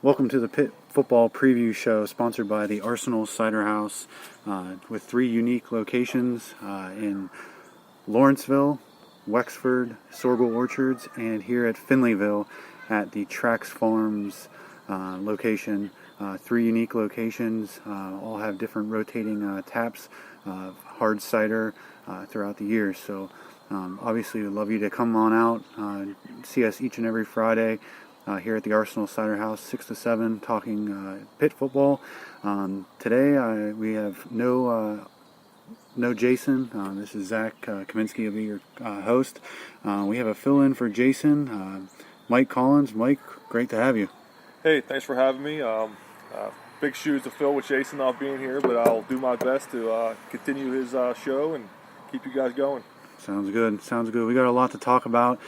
Welcome to the Pitt Football Preview Show, sponsored by the Arsenal Cider House, with three unique locations in Lawrenceville, Wexford, Sorgel Orchards, and here at Finleyville at the Trax Farms location. Three unique locations, all have different rotating taps of hard cider throughout the year. So obviously we'd love you to come on out, see us each and every Friday here at the Arsenal Cider House, 6 to 7, talking Pitt football. Today we have no Jason. This is Zach Kaminsky, will be your host. We have a fill-in for Jason, Mike Collins. Mike, great to have you. Hey, thanks for having me. Big shoes to fill with Jason not being here, but I'll do my best to continue his show and keep you guys going. Sounds good. Sounds good. We got a lot to talk about.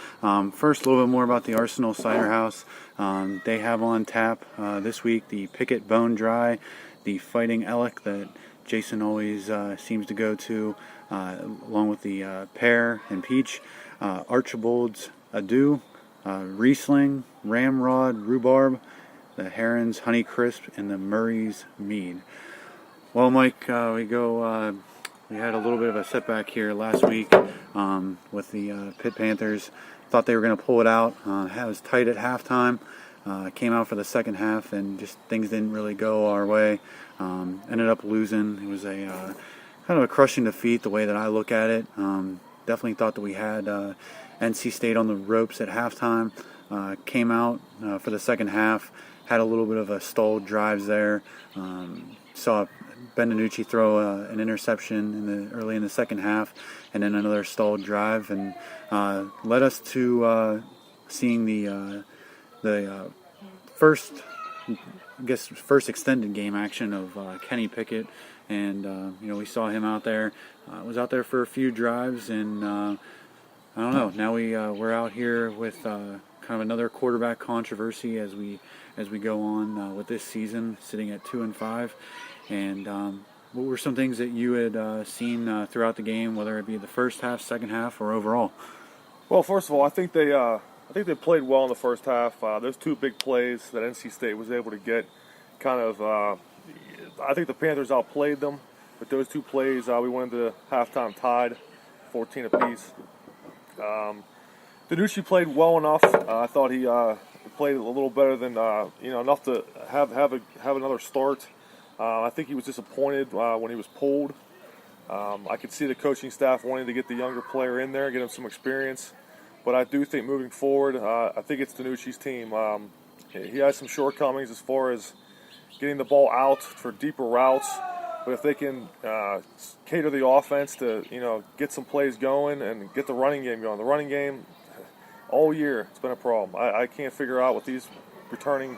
First, a little bit more about the Arsenal Cider House. They have on tap this week the Pickett Bone Dry, the Fighting Elk that Jason always seems to go to, along with the Pear and Peach, Archibald's Ado, Riesling, Ramrod, Rhubarb, the Heron's Honey Crisp, and the Murray's Mead. Well, Mike, we had a little bit of a setback here last week with the Pitt Panthers. Thought they were going to pull it out. It was tight at halftime. Came out for the second half, and just things didn't really go our way. Ended up losing. It was a kind of a crushing defeat, the way that I look at it. Definitely thought that we had NC State on the ropes at halftime. Came out for the second half. Had a little bit of a stalled drives there. Saw Ben DiNucci throw an interception early in the second half, and then another stalled drive, and led us to seeing the first extended game action of Kenny Pickett, and we saw him out there. Was out there for a few drives, and I don't know. Now we're out here with kind of another quarterback controversy as we go on with this season, sitting at 2-5. And what were some things that you had seen throughout the game, whether it be the first half, second half, or overall? Well, first of all, I think they played well in the first half. Those two big plays that NC State was able to get, I think the Panthers outplayed them. But those two plays, we went into halftime tied, 14 apiece. DiNucci played well enough. I thought he played a little better than enough to have another start. I think he was disappointed when he was pulled. I could see the coaching staff wanting to get the younger player in there, get him some experience. But I do think moving forward, I think it's DiNucci's team. He has some shortcomings as far as getting the ball out for deeper routes. But if they can cater the offense to get some plays going and get the running game going. The running game, all year, it's been a problem. I can't figure out what these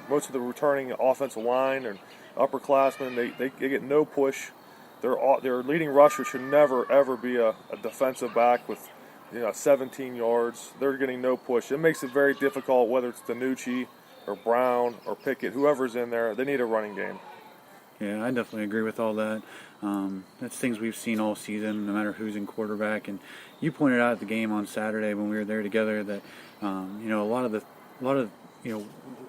most of the returning offensive line and upperclassmen, they get no push. Their leading rusher should never, ever be a defensive back with 17 yards. They're getting no push. It makes it very difficult, whether it's DiNucci or Brown or Pickett, whoever's in there. They need a running game. Yeah, I definitely agree with all that. That's things we've seen all season, no matter who's in quarterback. And you pointed out at the game on Saturday when we were there together that a lot of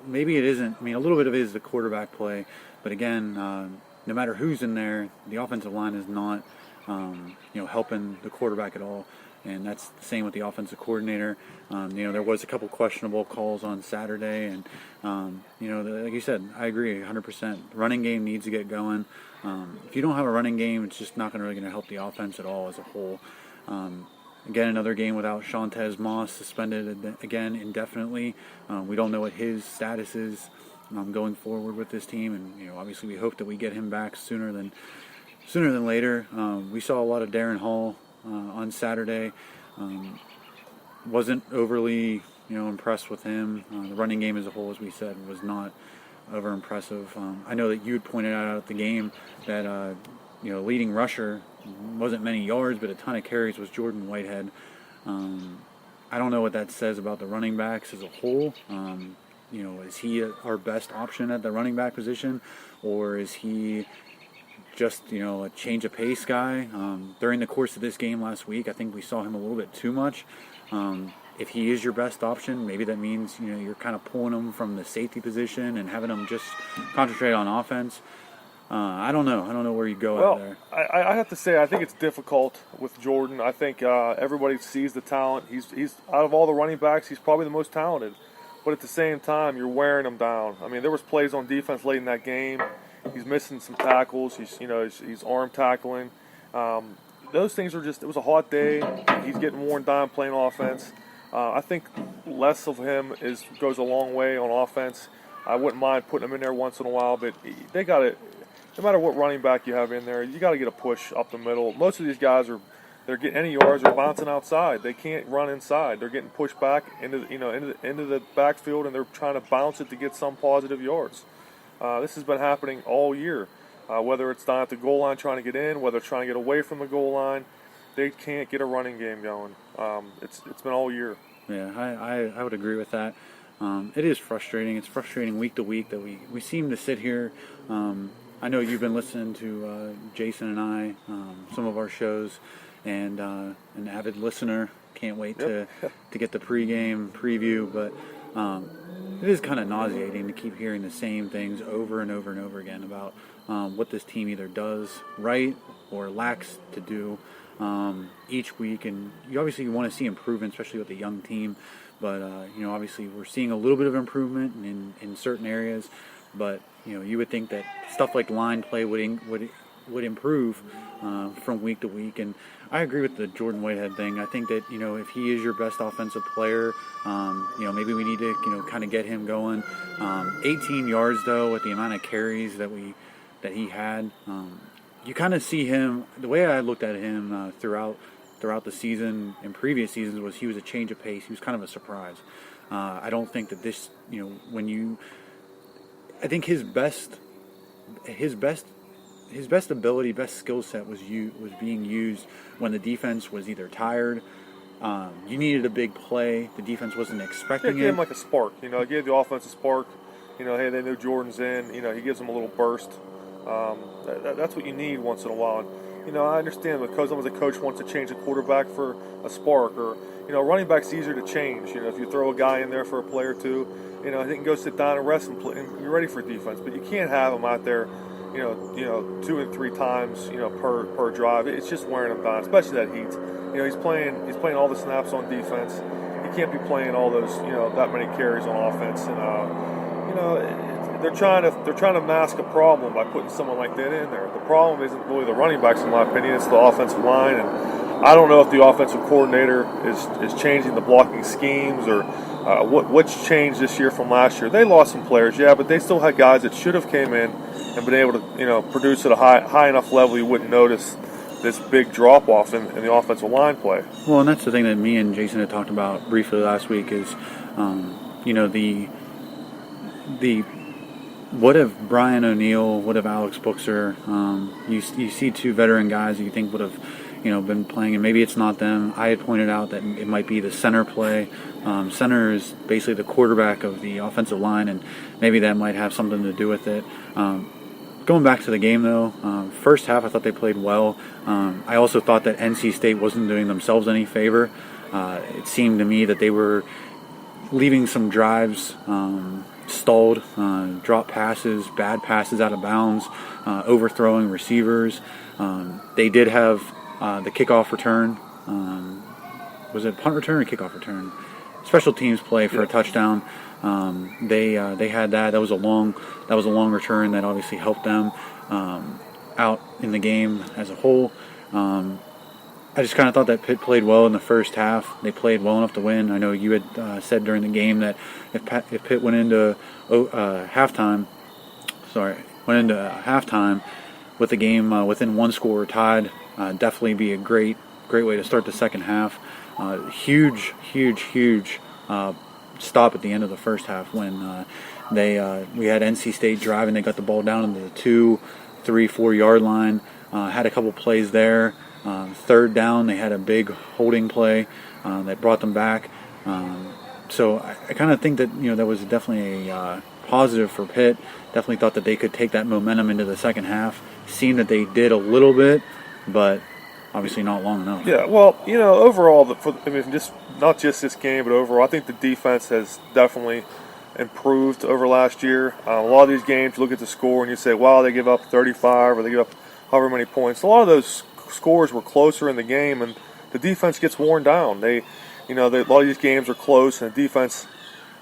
maybe it isn't. I mean, a little bit of it is the quarterback play, but again, no matter who's in there, the offensive line is not helping the quarterback at all. And that's the same with the offensive coordinator. There was a couple questionable calls on Saturday, and like you said, I agree 100%. The running game needs to get going. If you don't have a running game, it's just not really going to help the offense at all as a whole. Again, another game without Shantez Moss, suspended again indefinitely. We don't know what his status is going forward with this team, and obviously we hope that we get him back sooner than later. We saw a lot of Darren Hall on Saturday. Wasn't overly impressed with him. The running game as a whole, as we said, was not over impressive. I know that you had pointed out at the game that leading rusher wasn't many yards, but a ton of carries was Jordan Whitehead. I don't know what that says about the running backs as a whole. Is he our best option at the running back position, or is he just a change of pace guy? During the course of this game last week, I think we saw him a little bit too much. if he is your best option, maybe that means you're kind of pulling him from the safety position and having him just concentrate on offense. I don't know. I don't know where you go out there. I have to say, I think it's difficult with Jordan. I think everybody sees the talent. He's out of all the running backs, he's probably the most talented. But at the same time, you're wearing him down. I mean, there was plays on defense late in that game. He's missing some tackles. He's arm tackling. Those things are just. It was a hot day. He's getting worn down playing offense. I think less of him goes a long way on offense. I wouldn't mind putting him in there once in a while, but they got to. No matter what running back you have in there, you got to get a push up the middle. Most of these guys they're getting any yards or bouncing outside. They can't run inside. They're getting pushed back into the backfield, and they're trying to bounce it to get some positive yards. This has been happening all year. Whether it's down at the goal line trying to get in, whether it's trying to get away from the goal line, they can't get a running game going. It's been all year. Yeah, I would agree with that. It is frustrating. It's frustrating week to week that we seem to sit here. I know you've been listening to Jason and I, some of our shows, and an avid listener. Can't wait to get the pregame preview, but it is kind of nauseating to keep hearing the same things over and over and over again about what this team either does right or lacks to do each week. And you obviously want to see improvement, especially with a young team. But obviously we're seeing a little bit of improvement in certain areas. But you would think that stuff like line play would improve from week to week. And I agree with the Jordan Whitehead thing. I think that if he is your best offensive player, maybe we need to kind of get him going. 18 yards though, with the amount of carries that he had, you kind of see him. The way I looked at him throughout the season and previous seasons was he was a change of pace. He was kind of a surprise. I don't think that this I think his best ability, best skill set was being used when the defense was either tired. You needed a big play. The defense wasn't expecting it. It gave him like a spark. It gave the offense a spark. Hey, they knew Jordan's in. He gives them a little burst. That's what you need once in a while. And, I understand because as a coach wants to change a quarterback for a spark, or running back's easier to change. If you throw a guy in there for a play or two, they can go sit down and rest and play, and you're ready for defense. But you can't have him out there, 2 and 3 times, per drive. It's just wearing him down, especially that heat. He's playing all the snaps on defense. He can't be playing all those, that many carries on offense. And they're trying to mask a problem by putting someone like that in there. The problem isn't really the running backs, in my opinion. It's the offensive line, and I don't know if the offensive coordinator is changing the blocking schemes or what's changed this year from last year. They lost some players, yeah, but they still had guys that should have came in and been able to produce at a high enough level you wouldn't notice this big drop off in the offensive line play. Well, and that's the thing that me and Jason had talked about briefly last week is the what if Brian O'Neill, what if Alex Buxer, you see 2 veteran guys that you think would have been playing, and maybe it's not them. I had pointed out that it might be the center play. Center is basically the quarterback of the offensive line, and maybe that might have something to do with it. Going back to the game, though, first half I thought they played well. I also thought that NC State wasn't doing themselves any favor. It seemed to me that they were leaving some drives stalled, drop passes, bad passes out of bounds, overthrowing receivers. They did have the kickoff return. Was it punt return or kickoff return? Special teams play for a touchdown. They had that. That was a long return that obviously helped them out in the game as a whole. I just kind of thought that Pitt played well in the first half. They played well enough to win. I know you had said during the game that if Pitt went into halftime with the game within 1 score or tied, definitely be a great way to start the second half. Huge stop at the end of the first half when we had NC State driving. They got the ball down into the 2, 3, 4 yard line. Had a couple plays there. Third down, they had a big holding play that brought them back. So I kind of think that that was definitely a positive for Pitt. Definitely thought that they could take that momentum into the second half. Seemed that they did a little bit, but obviously not long enough. Yeah, well, overall, just not just this game, but overall, I think the defense has definitely improved over last year. A lot of these games, you look at the score and you say, wow, they give up 35 or they give up however many points. A lot of those scores were closer in the game, and the defense gets worn down. A lot of these games are close, and the defense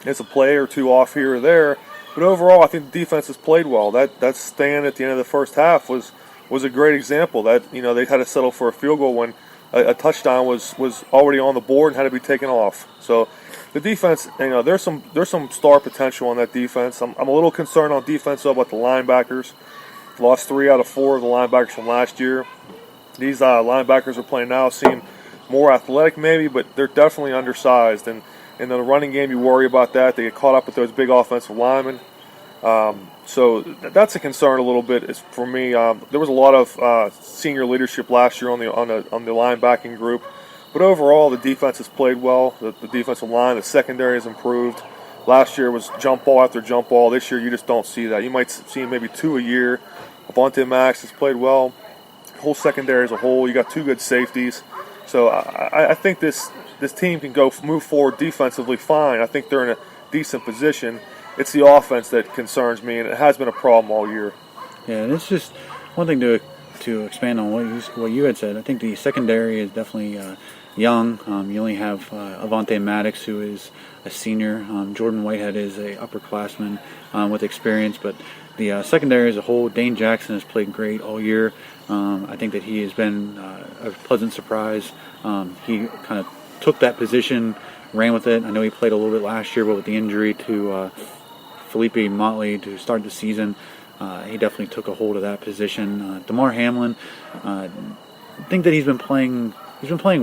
is a play or two off here or there. But overall, I think the defense has played well. That stand at the end of the first half was a great example. That they had to settle for a field goal when a touchdown was already on the board and had to be taken off. So the defense, there's some star potential on that defense. I'm a little concerned on defense though about the linebackers. Lost 3 out of 4 of the linebackers from last year. These linebackers we're playing now seem more athletic maybe, but they're definitely undersized. And in the running game, you worry about that. They get caught up with those big offensive linemen. So that's a concern a little bit for me. There was a lot of senior leadership last year on the linebacking group, but overall the defense has played well. The defensive line, the secondary has improved. Last year was jump ball after jump ball. This year you just don't see that. You might see maybe 2 a year. Avonte Max has played well. The whole secondary as a whole. You got 2 good safeties. So I think this team can move forward defensively fine. I think they're in a decent position. It's the offense that concerns me, and it has been a problem all year. Yeah, and it's just one thing to expand on what you had said. I think the secondary is definitely young. You only have Avonte Maddox, who is a senior. Jordan Whitehead is a upperclassman with experience, but the secondary as a whole, Dane Jackson has played great all year. I think that he has been a pleasant surprise. He kind of took that position, ran with it. I know he played a little bit last year, but with the injury to Felipe Motley to start the season, he definitely took a hold of that position. DeMar Hamlin, I think that he's been playing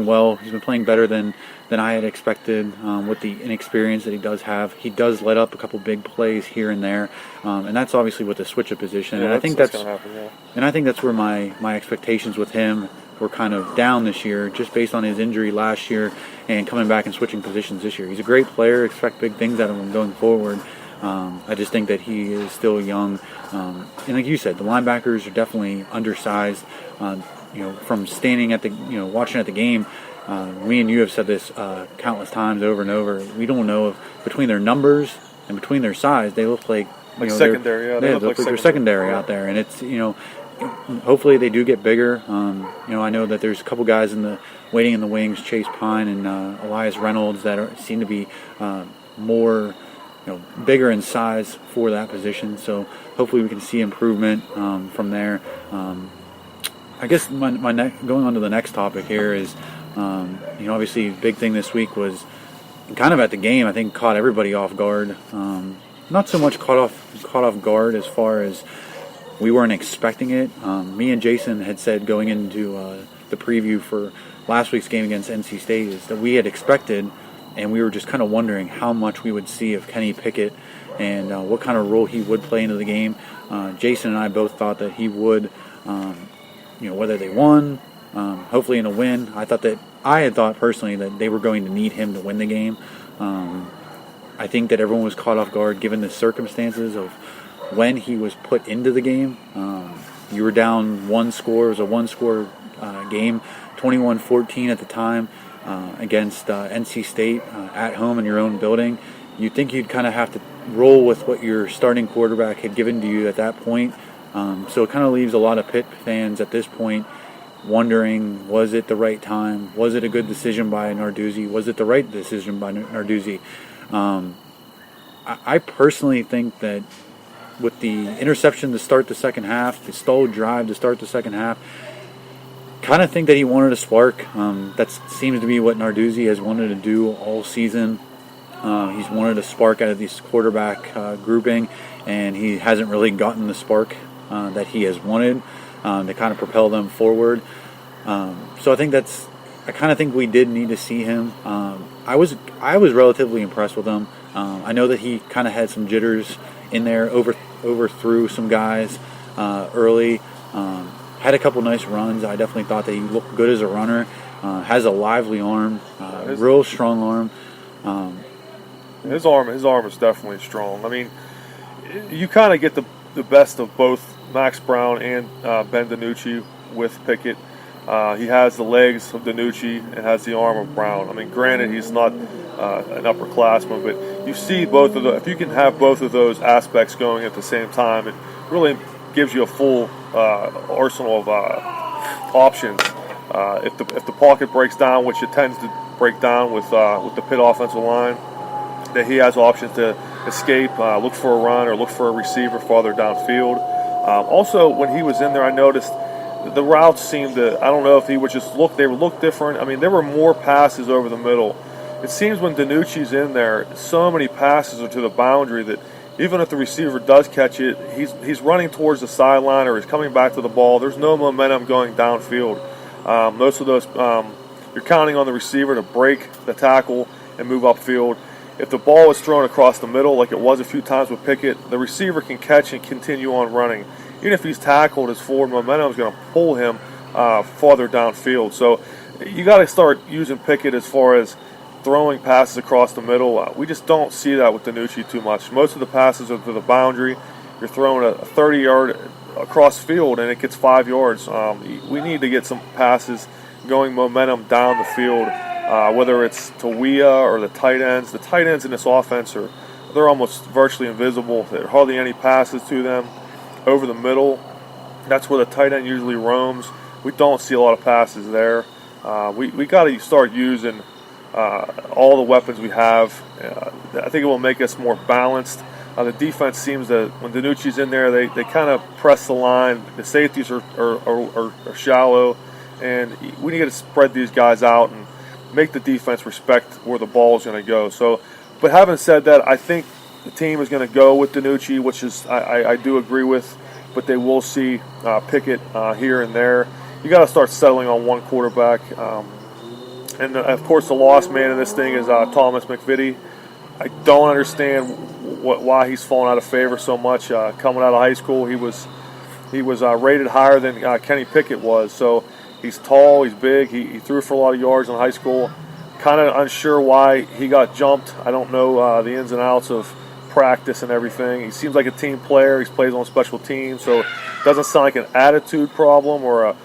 well. He's been playing better than I had expected with the inexperience that he does have. He does let up a couple big plays here and there, and that's obviously with the switch of position. Yeah, and I think that's gonna happen, yeah. And I think that's where my expectations with him were kind of down this year, just based on his injury last year and coming back and switching positions this year. He's a great player. Expect big things out of him going forward. I just think that he is still young. And like you said, the linebackers are definitely undersized. From standing at watching at the game, me and you have said this countless times over and over. We don't know if between their numbers and between their size, they look like secondary. Yeah, they look like they're secondary out there. And it's hopefully they do get bigger. I know that there's a couple guys waiting in the wings, Chase Pine and Elias Reynolds, that seem to be more bigger in size for that position. So hopefully we can see improvement from there. I guess going on to the next topic here is, obviously big thing this week was kind of at the game. I think caught everybody off guard. Not so much caught off guard as far as we weren't expecting it. Me and Jason had said going into the preview for last week's game against NC State is that we had expected, and we were just kind of wondering how much we would see of Kenny Pickett and what kind of role he would play into the game. Jason and I both thought that he would, whether they won, hopefully in a win. I had thought personally that they were going to need him to win the game. I think that everyone was caught off guard given the circumstances of when he was put into the game. You were down one score. It was a one-score game, 21-14 at the time. Against NC State at home in your own building. You'd think you'd kind of have to roll with what your starting quarterback had given to you at that point. So it kind of leaves a lot of Pitt fans at this point wondering, was it the right time? Was it a good decision by Narduzzi? Was it the right decision by Narduzzi? I personally think that with the interception to start the second half, the stalled drive to start the second half, kind of think that he wanted a spark. That seems to be what Narduzzi has wanted to do all season. He's wanted a spark out of this quarterback grouping, and he hasn't really gotten the spark that he has wanted to kind of propel them forward. So I kind of think we did need to see him. I was relatively impressed with him. I know that he kind of had some jitters in there, overthrew some guys early. Had a couple nice runs. I definitely thought that he looked good as a runner. Has a lively arm, real strong arm. His arm is definitely strong. I mean, you kind of get the best of both Max Brown and Ben DiNucci with Pickett. He has the legs of DiNucci and has the arm of Brown. I mean, granted, he's not an upperclassman, but you see both of the. If you can have both of those aspects going at the same time, it really gives you a full arsenal of options. If the pocket breaks down, which it tends to break down with the Pitt offensive line, that he has options to escape, look for a run, or look for a receiver farther downfield. Also, when he was in there, I noticed the routes seemed to, I don't know if he would just look, they would look different. I mean, there were more passes over the middle. It seems when DiNucci's in there, so many passes are to the boundary that even if the receiver does catch it, he's running towards the sideline or he's coming back to the ball. There's no momentum going downfield. Most of those, you're counting on the receiver to break the tackle and move upfield. If the ball is thrown across the middle, like it was a few times with Pickett, the receiver can catch and continue on running. Even if he's tackled, his forward momentum is going to pull him farther downfield. So you got to start using Pickett as far as throwing passes across the middle. We just don't see that with DiNucci too much. Most of the passes are to the boundary. You're throwing a 30-yard across field and it gets 5 yards. We need to get some passes going momentum down the field, whether it's to Wea or the tight ends. The tight ends in this offense they're almost virtually invisible. There are hardly any passes to them over the middle. That's where the tight end usually roams. We don't see a lot of passes there. We got to start using all the weapons we have. I think it will make us more balanced. The defense seems that when DiNucci's in there, they kind of press the line. The safeties are shallow, and we need to spread these guys out and make the defense respect where the ball is going to go. So, but having said that, I think the team is going to go with DiNucci, which is I do agree with, but they will see Pickett here and there. You got to start settling on one quarterback. And of course, the lost man in this thing is Thomas McVitie. I don't understand why he's fallen out of favor so much. Coming out of high school, he was rated higher than Kenny Pickett was. So he's tall, he's big. He threw for a lot of yards in high school. Kind of unsure why he got jumped. I don't know the ins and outs of practice and everything. He seems like a team player. He plays on special teams, so it doesn't sound like an attitude problem or a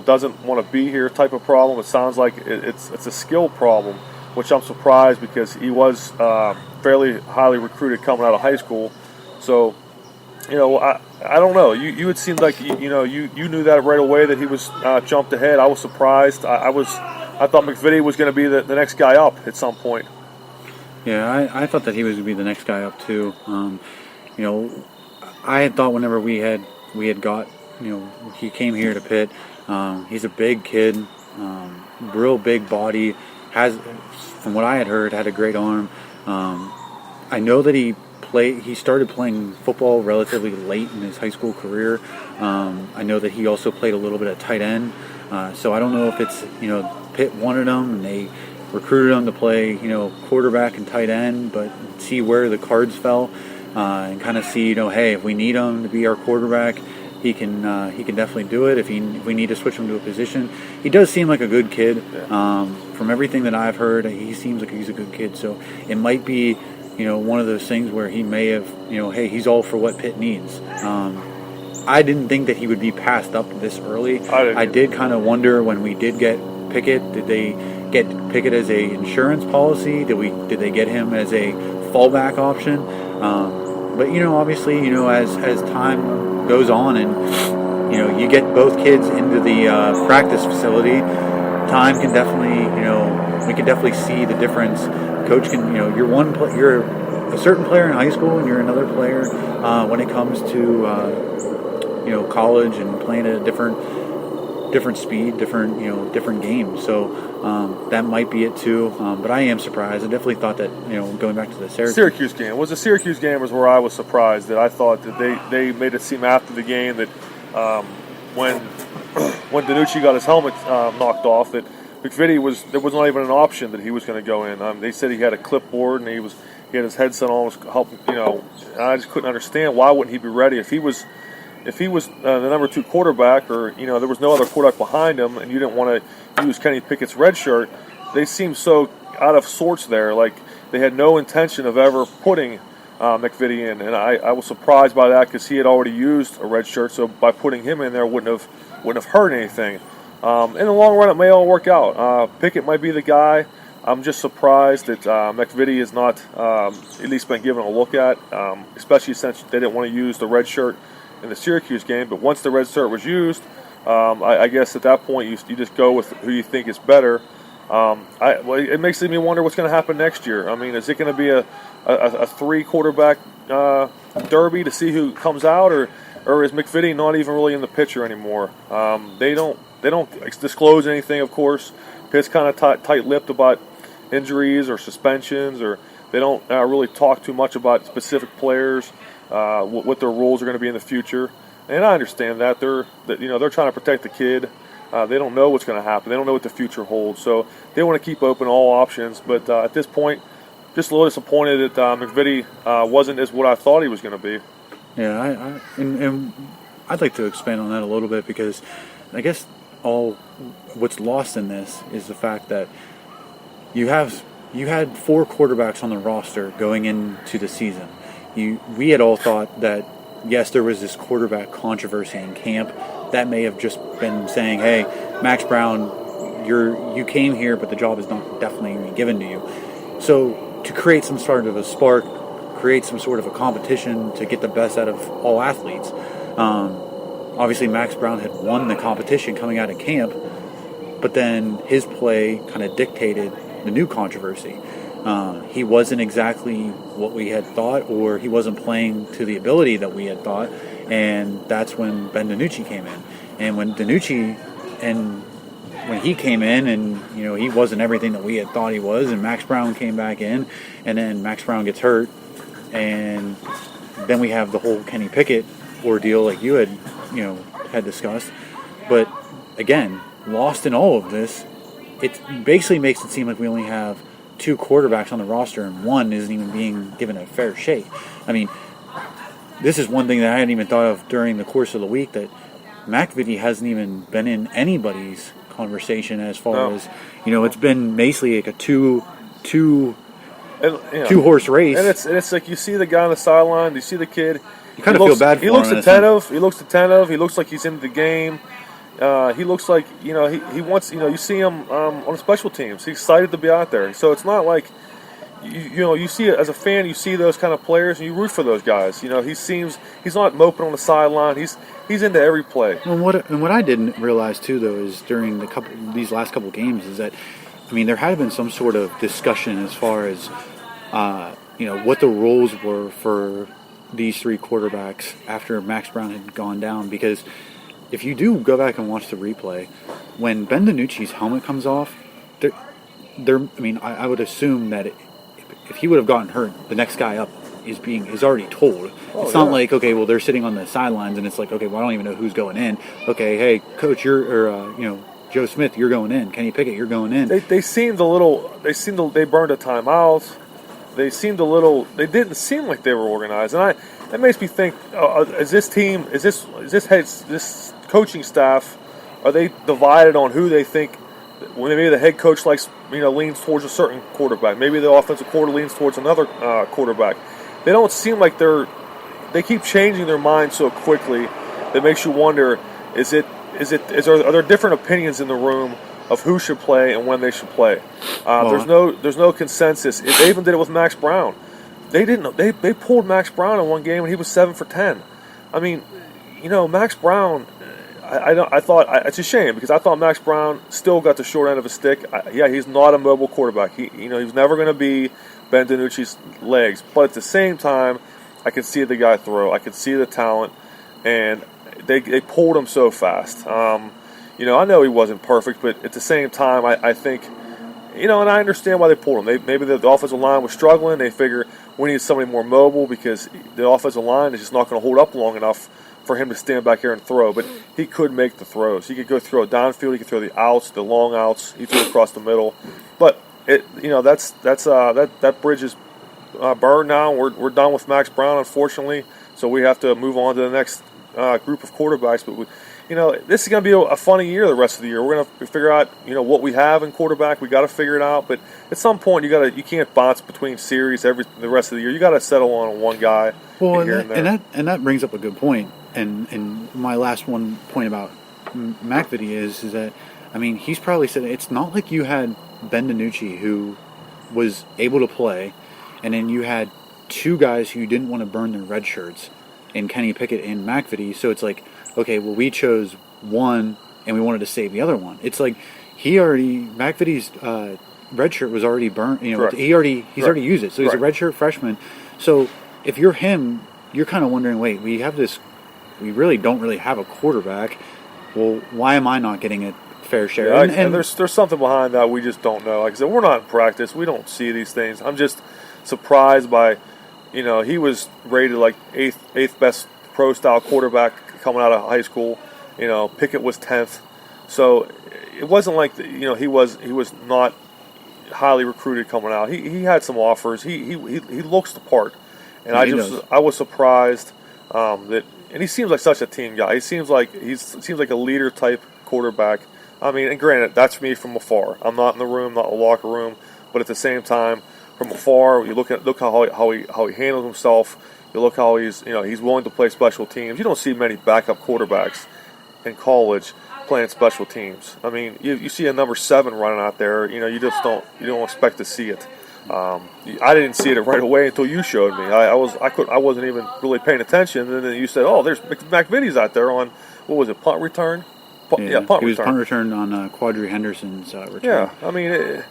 doesn't want to be here type of problem. It sounds like it's a skill problem, which I'm surprised because he was fairly highly recruited coming out of high school. So, I don't know. You would seem like you knew that right away that he was jumped ahead. I was surprised. I thought McVitie was going to be the next guy up at some point. Yeah, I thought that he was going to be the next guy up too. I had thought whenever we had got he came here to Pitt. He's a big kid, real big body. Has, from what I had heard, had a great arm. I know that he started playing football relatively late in his high school career. I know that he also played a little bit of tight end. So I don't know if it's Pitt wanted him and they recruited him to play quarterback and tight end, but see where the cards fell and kind of see hey, if we need him to be our quarterback, he can definitely do it. If we need to switch him to a position, he does seem like a good kid. From everything that I've heard, he seems like he's a good kid. So it might be one of those things where he may have hey, he's all for what Pitt needs. I didn't think that he would be passed up this early. I did kind of wonder when we did get Pickett. Did they get Pickett as a insurance policy? Did they get him as a fallback option? But obviously as time goes on and you get both kids into the practice facility, time can definitely we can definitely see the difference. Coach can you're a certain player in high school and you're another player when it comes to college and playing at a different speed, different games. So that might be it too. But I am surprised. I definitely thought that going back to the Syracuse game was where I was surprised. That I thought that they made it seem after the game that when DiNucci got his helmet knocked off, that McVitie there was not even an option that he was going to go in. They said he had a clipboard and he had his headset on, was helping. I just couldn't understand why wouldn't he be ready if he was the number 2 quarterback, or there was no other quarterback behind him, and you didn't want to use Kenny Pickett's red shirt. They seemed so out of sorts there, like they had no intention of ever putting McVitie in, and I was surprised by that because he had already used a red shirt, so by putting him in there wouldn't have hurt anything. In the long run, it may all work out. Pickett might be the guy. I'm just surprised that McVitie has not at least been given a look at, especially since they didn't want to use the red shirt in the Syracuse game. But once the red shirt was used, I guess at that point you just go with who you think is better. It makes me wonder what's going to happen next year. I mean, is it going to be a three quarterback derby to see who comes out, or is McVitie not even really in the picture anymore? They don't disclose anything, of course. Pitt's kind of tight-lipped about injuries or suspensions, or they don't really talk too much about specific players, what their roles are going to be in the future. And I understand that they're trying to protect the kid. They don't know what's going to happen. They don't know what the future holds, so they want to keep open all options. But at this point, just a little disappointed that McVitie wasn't as what I thought he was going to be. Yeah, and I'd like to expand on that a little bit, because I guess what's lost in this is the fact that you had 4 quarterbacks on the roster going into the season. We had all thought that, yes, there was this quarterback controversy in camp. That may have just been saying, hey, Max Brown, you came here, but the job is not definitely given to you. So to create some sort of a spark, create some sort of a competition to get the best out of all athletes. Obviously, Max Brown had won the competition coming out of camp, but then his play kind of dictated the new controversy. He wasn't exactly what we had thought, or he wasn't playing to the ability that we had thought, and that's when Ben DiNucci came in. And when he came in, and he wasn't everything that we had thought he was, and Max Brown came back in, and then Max Brown gets hurt, and then we have the whole Kenny Pickett ordeal, like you had discussed. But again, lost in all of this, it basically makes it seem like we only have 2 quarterbacks on the roster, and one isn't even being given a fair shake. I mean, this is one thing that I hadn't even thought of during the course of the week, that McVitie hasn't even been in anybody's conversation as far as, it's been basically like a two horse race. And it's like you see the guy on the sideline, you see the kid. You kind of feel bad for him. He looks attentive. He looks attentive. He looks like he's into the game. He looks like he wants. You see him on the special teams. He's excited to be out there. So it's not like you see it as a fan. You see those kind of players and you root for those guys. He's not moping on the sideline. He's into every play. And what I didn't realize too, though, is during these last couple games, is that there had been some sort of discussion as far as what the roles were for these 3 quarterbacks after Max Brown had gone down. Because if you do go back and watch the replay, when Ben DiNucci's helmet comes off, I would assume that if he would have gotten hurt, the next guy up is already told. It's not like, okay, well, they're sitting on the sidelines and it's like, okay, well, I don't even know who's going in. Okay, hey, coach, Joe Smith, you're going in. Kenny Pickett, you're going in. They burned a timeout. They didn't seem like they were organized, and that makes me think: is this coaching staff, are they divided on who they think? When maybe the head coach leans towards a certain quarterback, maybe the offensive coordinator leans towards another quarterback. They don't seem like they keep changing their minds so quickly that makes you wonder: are there different opinions in the room of who should play and when they should play? There's no consensus. They even did it with Max Brown. They pulled Max Brown in one game and he was 7 for 10. Max Brown. I thought it's a shame because I thought Max Brown still got the short end of a stick. He's not a mobile quarterback. He's never going to be Ben DiNucci's legs. But at the same time, I could see the guy throw. I could see the talent, and they pulled him so fast. I know he wasn't perfect, but at the same time, I think, and I understand why they pulled him. Maybe the offensive line was struggling. They figure we need somebody more mobile because the offensive line is just not going to hold up long enough for him to stand back here and throw. But he could make the throws. He could go throw it downfield. He could throw the outs, the long outs. He threw across the middle. But that bridge is burned now. We're done with Max Brown, unfortunately. So we have to move on to the next group of quarterbacks. But this is going to be a funny year the rest of the year. We're going to figure out, what we have in quarterback. We got to figure it out. But at some point, you can't bounce between series the rest of the year. You got to settle on one guy. Well, and that brings up a good point. And my last point about McVitie is that, I mean, he's probably said it's not like you had Ben DiNucci who was able to play, and then you had two guys who didn't want to burn their red shirts, in Kenny Pickett and McVitie. So it's like, okay, well, we chose one and we wanted to save the other one. It's like McVitie's red shirt was already burnt. You know, Correct. he's already used it. So he's a red shirt freshman. So if you're him, you're kind of wondering, wait, we really don't really have a quarterback. Well, why am I not getting a fair share? Yeah, and there's something behind that we just don't know. Like I said, we're not in practice. We don't see these things. I'm just surprised by, he was rated like eighth best pro style quarterback coming out of high school. Pickett was 10th. So it wasn't like he was not highly recruited coming out. He had some offers. He looks the part, and I was surprised that. And he seems like such a team guy. He seems like a leader type quarterback. I mean, and granted, that's me from afar. I'm not in the room, not in the locker room, but at the same time, from afar, you look how he handles himself. You look how he's willing to play special teams. You don't see many backup quarterbacks in college playing special teams. I mean, you see a number 7 running out there. You don't expect to see it. I didn't see it right away until you showed me. I wasn't even really paying attention, and then you said, "Oh, there's McVitie's out there on what was it, punt return?" Punt he return. was punt return on Quadri Henderson's return. Yeah, I mean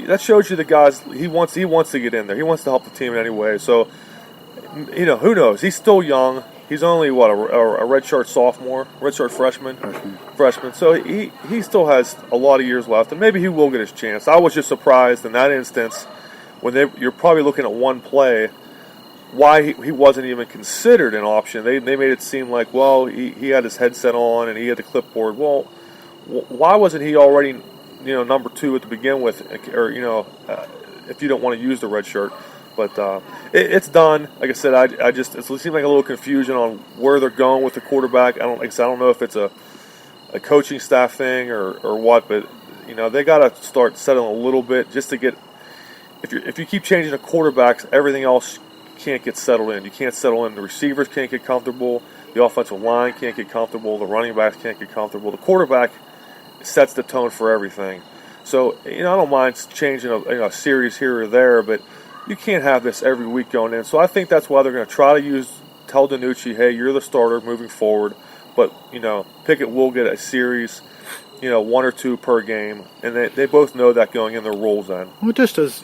that shows you the guys he wants to get in there. He wants to help the team in any way. So who knows? He's still young. He's only a redshirt sophomore, redshirt freshman. So he still has a lot of years left, and maybe he will get his chance. I was just surprised in that instance when you're probably looking at one play, why he wasn't even considered an option. They made it seem like, well, he had his headset on and he had the clipboard. Well, why wasn't he already number 2 at the begin with, or if you don't want to use the red shirt? But it's done. Like I said, it seems like a little confusion on where they're going with the quarterback. I don't know if it's a coaching staff thing or what, but they got to start settling a little bit just to get. If you keep changing the quarterbacks, everything else can't get settled in. You can't settle in. The receivers can't get comfortable. The offensive line can't get comfortable. The running backs can't get comfortable. The quarterback sets the tone for everything. So I don't mind changing a series here or there, but you can't have this every week going in. So I think that's why they're going to try to tell DiNucci, hey, you're the starter moving forward. But, Pickett will get a series, 1 or 2 per game. And they both know that going in their roles then. Well, it just does.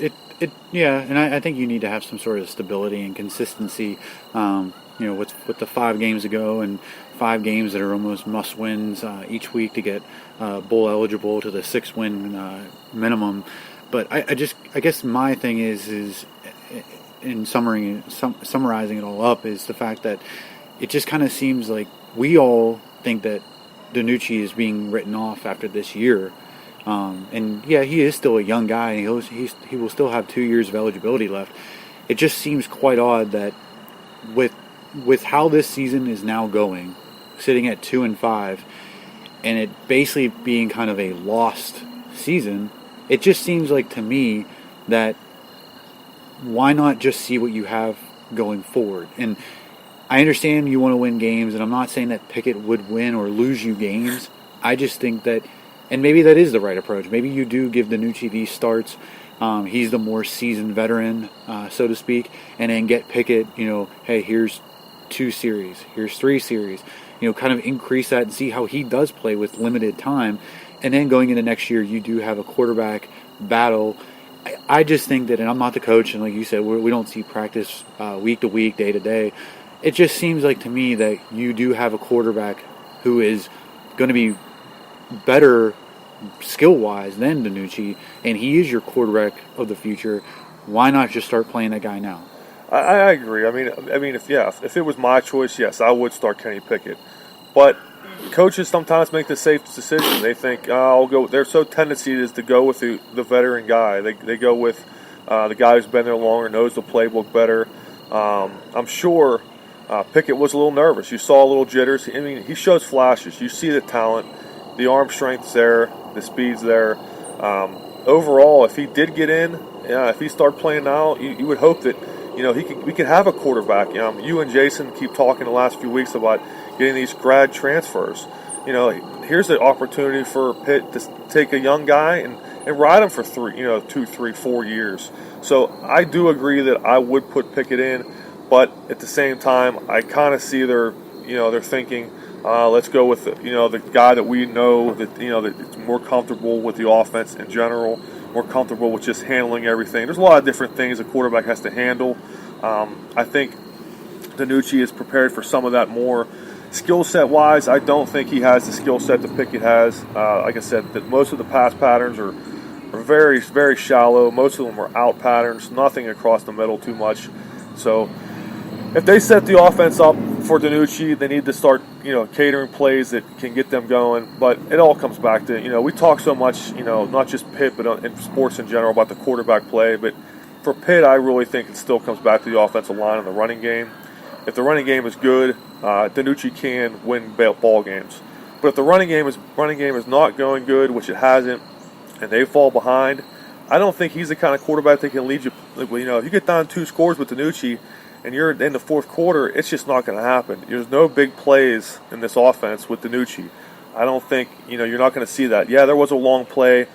Yeah, and I think you need to have some sort of stability and consistency, with the 5 games ago and 5 games that are almost must-wins each week to get bowl eligible to the 6-win minimum. But I guess my thing is in summarizing it all up is the fact that it just kind of seems like we all think that DiNucci is being written off after this year. And yeah, he is still a young guy, and he will still have 2 years of eligibility left. It just seems quite odd that with how this season is now going, sitting at 2-5, and it basically being kind of a lost season, it just seems like to me that why not just see what you have going forward? And I understand you want to win games, and I'm not saying that Pickett would win or lose you games. I just think that, and maybe that is the right approach. Maybe you do give DiNucci these starts. He's the more seasoned veteran, so to speak, and then get Pickett, hey, here's 2 series, here's 3 series. Kind of increase that and see how he does play with limited time. And then going into next year, you do have a quarterback battle. I just think that, and I'm not the coach, and like you said, we don't see practice week to week, day to day. It just seems like to me that you do have a quarterback who is going to be better skill-wise than DiNucci, and he is your quarterback of the future. Why not just start playing that guy now? I agree. I mean, if it was my choice, yes, I would start Kenny Pickett. But coaches sometimes make the safe decision. They think, I'll go. Their tendency is to go with the veteran guy. They go with the guy who's been there longer, knows the playbook better. I'm sure Pickett was a little nervous. You saw a little jitters. I mean, he shows flashes. You see the talent, the arm strength's there, the speed's there. Overall, if he did get in, if he started playing now, you would hope that we could have a quarterback. You and Jason keep talking the last few weeks about getting these grad transfers. here's the opportunity for Pitt to take a young guy and ride him for 2, 3, 4 years. So I do agree that I would put Pickett in, but at the same time, I kind of see they're thinking, let's go with the guy that we know that's more comfortable with the offense in general, more comfortable with just handling everything. There's a lot of different things a quarterback has to handle. I think Danucci is prepared for some of that more. Skill set wise, I don't think he has the skill set that Pickett has. Like I said, that most of the pass patterns are very, very shallow. Most of them are out patterns, nothing across the middle too much. So if they set the offense up for Danucci, they need to start, catering plays that can get them going. But it all comes back to, we talk so much, not just Pitt, but in sports in general about the quarterback play. But for Pitt, I really think it still comes back to the offensive line and the running game. If the running game is good, Danucci can win ball games. But if the running game is not going good, which it hasn't, and they fall behind, I don't think he's the kind of quarterback that can lead you. If you get down 2 scores with Danucci and you're in the fourth quarter, it's just not going to happen. There's no big plays in this offense with Danucci. I don't think you're not going to see that. Yeah, there was a long play.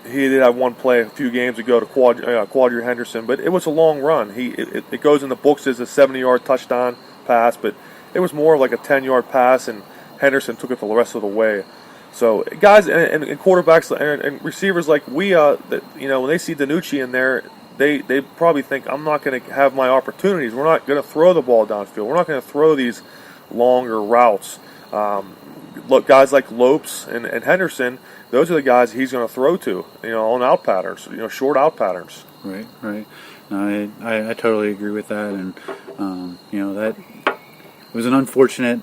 He did have one play a few games ago to Quadri Henderson, but it was a long run. It goes in the books as a 70-yard touchdown pass, but it was more like a 10-yard pass, and Henderson took it the rest of the way. So guys and quarterbacks and receivers like when they see Danucci in there, they probably think, I'm not going to have my opportunities. We're not going to throw the ball downfield. We're not going to throw these longer routes. Look, guys like Lopes and Henderson, those are the guys he's going to throw to, on out patterns, short out patterns. Right. No, I totally agree with that, and that it was an unfortunate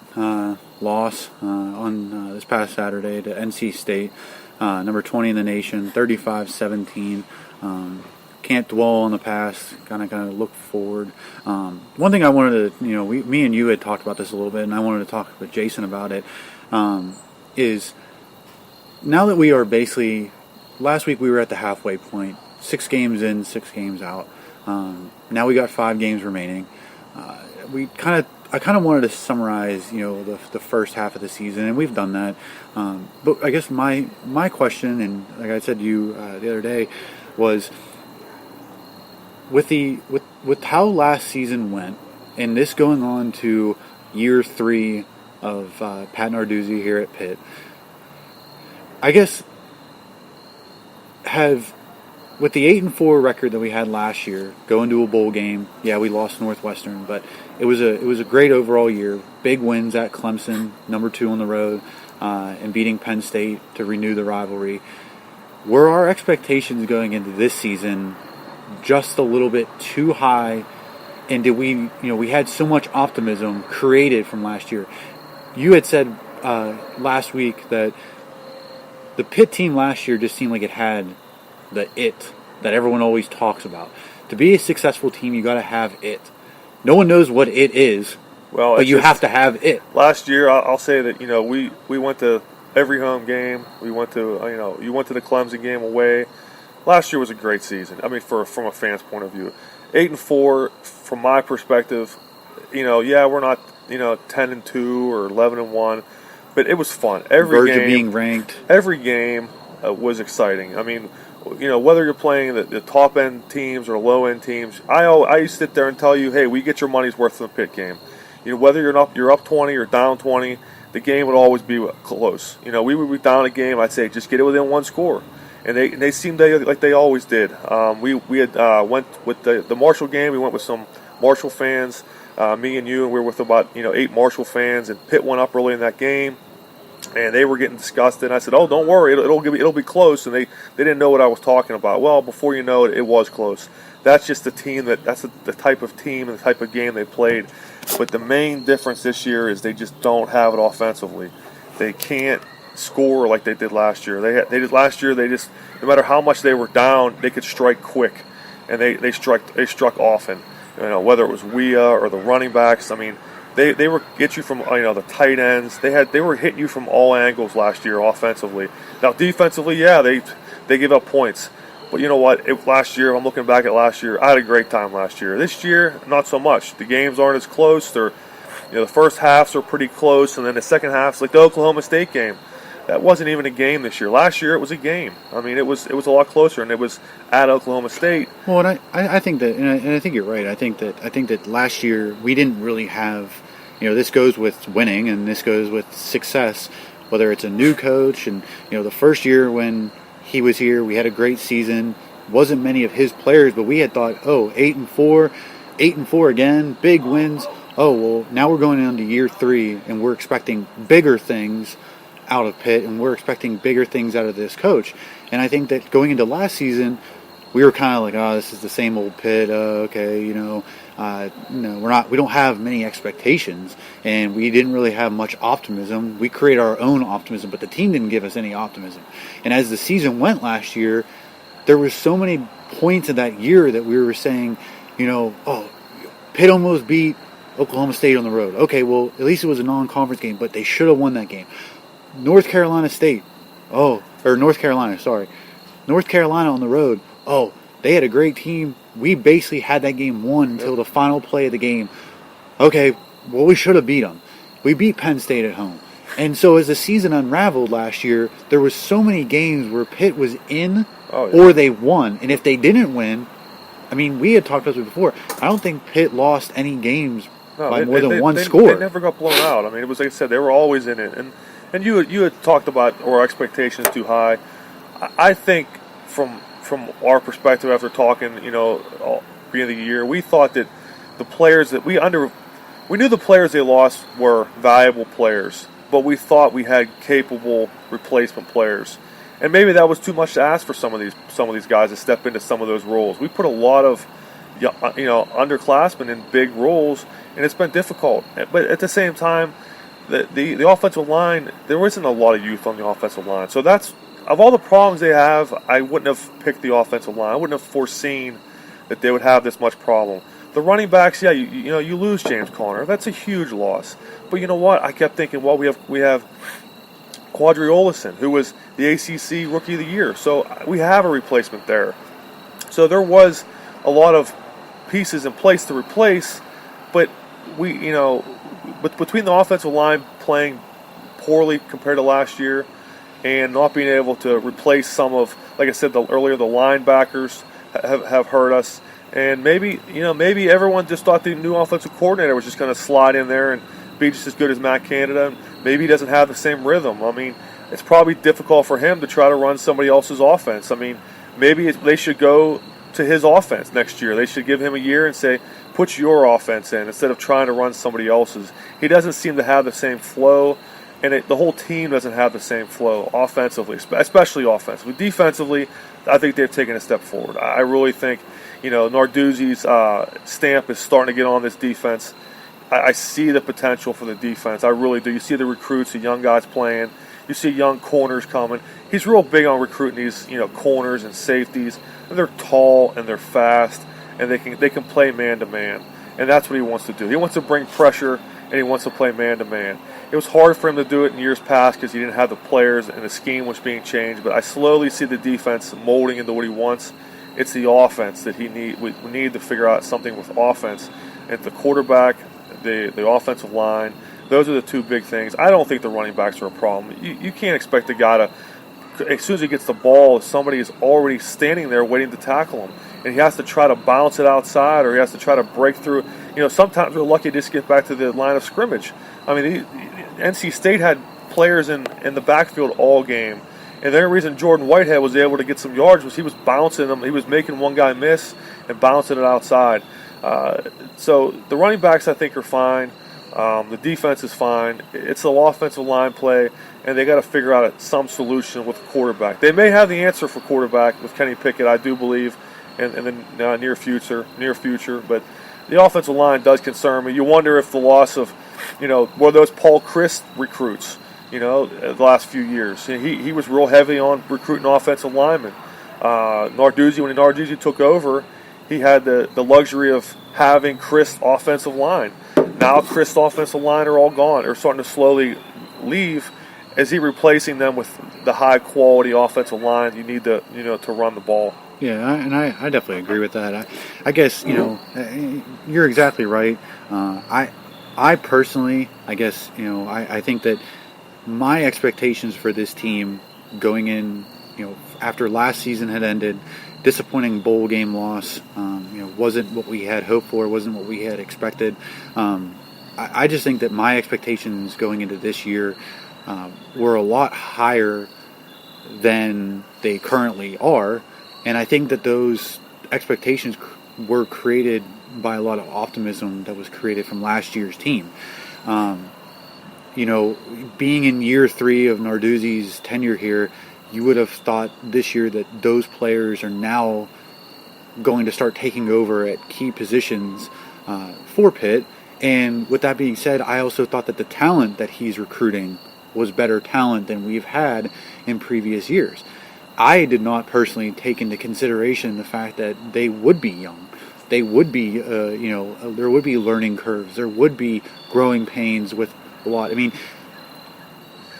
loss on this past Saturday to NC State, number 20 in the nation, 35-17. Can't dwell on the past, kind of look forward. One thing I wanted to, me and you had talked about this a little bit, and I wanted to talk with Jason about it, is now that we are basically, last week we were at the halfway point, 6 games in, 6 games out. Now we got 5 games remaining. I kind of wanted to summarize, the first half of the season, and we've done that. But I guess my question, and like I said to you the other day, was with how last season went, and this going on to year 3 of Pat Narduzzi here at Pitt. I guess with the 8-4 record that we had last year, going to a bowl game, yeah, we lost Northwestern, but it was a great overall year. Big wins at Clemson, number 2 on the road, and beating Penn State to renew the rivalry. Were our expectations going into this season just a little bit too high? And did we had so much optimism created from last year. You had said last week that the Pitt team last year just seemed like it had the it that everyone always talks about. To be a successful team, you got to have it. No one knows what it is, but you have to have it. Last year, I'll say that we went to every home game. We went to you went to the Clemson game away. Last year was a great season. I mean, from a fan's point of view, 8-4 from my perspective. We're not 10-2 or 11-1, but it was fun. Every Verge game of being ranked. Every game was exciting. I mean, whether you're playing the top end teams or low end teams, I used to sit there and tell you, hey, we get your money's worth in the Pitt game. Whether you're up 20 or down 20, the game would always be close. We would be down a game. I'd say just get it within 1 score. And they seemed like they always did. We had went with the Marshall game. We went with some Marshall fans, me and you, and we were with about 8 Marshall fans. And Pitt went up early in that game, and they were getting disgusted. I said, "Oh, don't worry, it'll be close." And they didn't know what I was talking about. Well, before you know it, it was close. That's just the team that's the type of team and the type of game they played. But the main difference this year is they just don't have it offensively. They can't score like they did last year. They did last year. They just, no matter how much they were down, they could strike quick, and they struck often. Whether it was Wea or the running backs. I mean, they were get you from the tight ends. They were hitting you from all angles last year offensively. Now defensively, yeah, they give up points. But you know what? Last year, I'm looking back at last year, I had a great time last year. This year, not so much. The games aren't as close. The first halves are pretty close, and then the second half's like the Oklahoma State game. That wasn't even a game this year. Last year it was a game. I mean, it was a lot closer, and it was at Oklahoma State. Well, and I think that, and I think you're right. I think that last year we didn't really have, this goes with winning, and this goes with success. Whether it's a new coach, and the first year when he was here, we had a great season. Wasn't many of his players, but we had thought, 8-4 again, big wins. Oh, well, now we're going on to year 3, and we're expecting bigger things out of Pitt, and we're expecting bigger things out of this coach. And I think that going into last season, we were kind of like, this is the same old Pitt. Okay, we don't have many expectations, and we didn't really have much optimism. We created our own optimism, but the team didn't give us any optimism. And as the season went last year, there were so many points of that year that we were saying, Pitt almost beat Oklahoma State on the road. Okay, well, at least it was a non-conference game, but they should have won that game. North Carolina on the road. Oh, they had a great team. We basically had that game won until the final play of the game. Okay, well, we should have beat them. We beat Penn State at home. And so as the season unraveled last year, there was so many games where Pitt was in or they won. And if they didn't win, I mean, we had talked about it before. I don't think Pitt lost any games by more than one score. They never got blown out. I mean, it was like I said, they were always in it. And you had talked about our expectations too high. I think from our perspective after talking, beginning of the year, we thought that the players that we knew the players they lost were valuable players, but we thought we had capable replacement players. And maybe that was too much to ask for some of these guys to step into some of those roles. We put a lot of underclassmen in big roles, and it's been difficult. But at the same time, the offensive line, there isn't a lot of youth on the offensive line. So that's, of all the problems they have, I wouldn't have picked the offensive line. I wouldn't have foreseen that they would have this much problem. The running backs, you lose James Conner. That's a huge loss. But you know what? I kept thinking, well, we have Quadri Olison, who was the ACC Rookie of the Year. So we have a replacement there. So there was a lot of pieces in place to replace, but but between the offensive line playing poorly compared to last year and not being able to replace some of, like I said earlier, the linebackers have hurt us. And maybe everyone just thought the new offensive coordinator was just going to slide in there and be just as good as Matt Canada. Maybe he doesn't have the same rhythm. I mean, it's probably difficult for him to try to run somebody else's offense. I mean, maybe they should go to his offense next year. They should give him a year and say, put your offense in instead of trying to run somebody else's. He doesn't seem to have the same flow, and the whole team doesn't have the same flow offensively, especially offensively. Defensively, I think they've taken a step forward. I really think, Narduzzi's stamp is starting to get on this defense. I see the potential for the defense. I really do. You see the recruits, the young guys playing. You see young corners coming. He's real big on recruiting these, corners and safeties. And they're tall and they're fast, and they can play man to man. And that's what he wants to do. He wants to bring pressure, and he wants to play man to man. It was hard for him to do it in years past because he didn't have the players and the scheme was being changed. But I slowly see the defense molding into what he wants. It's the offense that we need to figure out something with offense. And the quarterback, the offensive line, those are the two big things. I don't think the running backs are a problem. You can't expect the guy to, as soon as he gets the ball, somebody is already standing there waiting to tackle him. And he has to try to bounce it outside, or he has to try to break through. Sometimes we're lucky to just get back to the line of scrimmage. I mean, NC State had players in the backfield all game. And the only reason Jordan Whitehead was able to get some yards was he was bouncing them. He was making one guy miss and bouncing it outside. So the running backs, I think, are fine. The defense is fine. It's the offensive line play, and they got to figure out some solution with the quarterback. They may have the answer for quarterback with Kenny Pickett, I do believe, in the near future. But the offensive line does concern me. You wonder if the loss of, were those Paul Christ recruits, the last few years. He was real heavy on recruiting offensive linemen. When Narduzzi took over, he had the luxury of having Christ offensive line. Now Christ offensive line are all gone, or starting to slowly leave. Is he replacing them with the high quality offensive line you need to run the ball? Yeah, and I definitely agree with that. I guess you're exactly right. I personally, I guess, I think that my expectations for this team going in, after last season had ended, disappointing bowl game loss, wasn't what we had hoped for, wasn't what we had expected. I just think that my expectations going into this year were a lot higher than they currently are, and I think that those expectations were created by a lot of optimism that was created from last year's team. Being in year 3 of Narduzzi's tenure here, you would have thought this year that those players are now going to start taking over at key positions for Pitt. And with that being said, I also thought that the talent that he's recruiting was better talent than we've had in previous years. I did not personally take into consideration the fact that they would be young. They would be, there would be learning curves. There would be growing pains with a lot. I mean,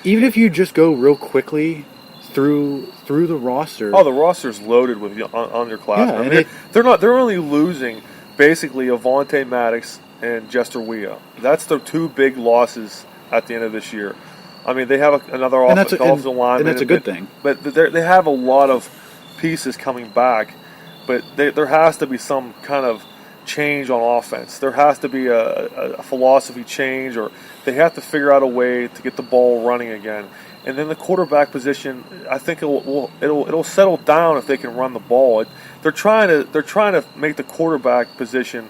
even if you just go real quickly through the roster. Oh, the roster's loaded with underclassmen. Yeah, they're only losing basically Avonte Maddox and Jester Wea. That's the 2 big losses at the end of this year. I mean, they have another offensive lineman, and that's a good thing. But they have a lot of pieces coming back. But there has to be some kind of change on offense. There has to be a philosophy change, or they have to figure out a way to get the ball running again. And then the quarterback position, I think it'll settle down if they can run the ball. They're trying to make the quarterback position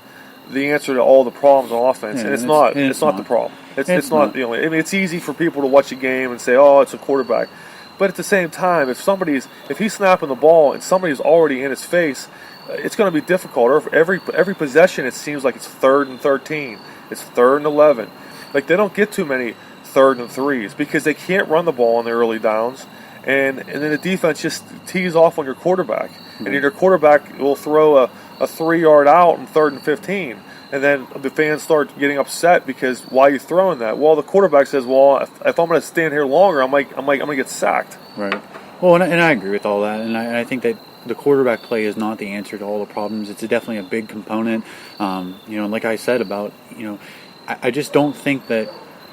the answer to all the problems on offense, and it's not the problem. It's not the only. I mean, it's easy for people to watch a game and say, "Oh, it's a quarterback," but at the same time, if he's snapping the ball and somebody's already in his face, it's going to be difficult. Or every possession, it seems like it's 3rd and 13, it's 3rd and 11. Like, they don't get too many 3rd and 3s because they can't run the ball on the early downs, and then the defense just tees off on your quarterback, and your quarterback will throw a 3-yard out in 3rd and 15. And then the fans start getting upset because why are you throwing that? Well, the quarterback says, "Well, if I'm going to stand here longer, I'm going to get sacked." Right. Well, and I agree with all that, and I think that the quarterback play is not the answer to all the problems. It's definitely a big component. Like I said about, I just don't think that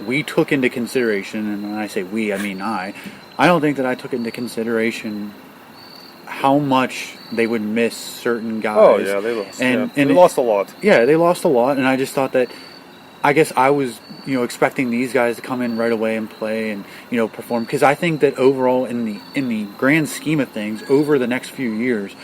we took into consideration, and when I say we, I mean I don't think that I took into consideration how much they would miss certain guys. Oh, yeah, they lost. And they lost a lot. Yeah, they lost a lot, and I just thought that, I guess I was, expecting these guys to come in right away and play and, perform, because I think that overall in the grand scheme of things, over the next few years,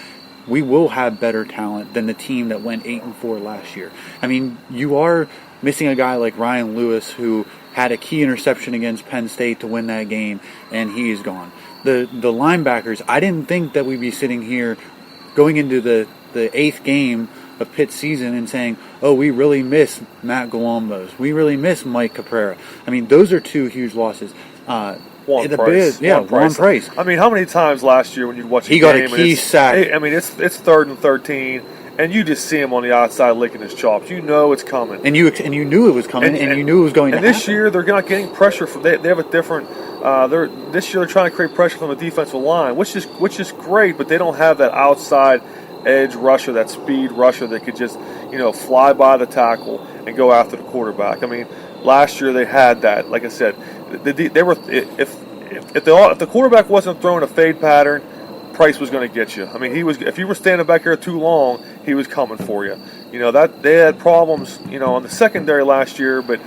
we will have better talent than the team that went 8-4 last year. I mean, you are missing a guy like Ryan Lewis, who had a key interception against Penn State to win that game, and he is gone. The linebackers, I didn't think that we'd be sitting here going into the 8th game of Pitt season and saying, "Oh, we really miss Matt Golombos. We really miss Mike Caprera." I mean, those are 2 huge losses. Juan Price. I mean, how many times last year when you'd watch a game, he got a key sack. I mean, it's 3rd and 13. And you just see him on the outside licking his chops. You know it's coming. And you knew it was coming, and you knew it was going to happen. And this year, they're not getting pressure. They have a different... this year, they're trying to create pressure from the defensive line, which is great, but they don't have that outside edge rusher, that speed rusher that could just, fly by the tackle and go after the quarterback. I mean, last year they had that. Like I said, they were... If the quarterback wasn't throwing a fade pattern, Price was going to get you. I mean, if you were standing back here too long, he was coming for you. That they had problems, on the secondary last year, but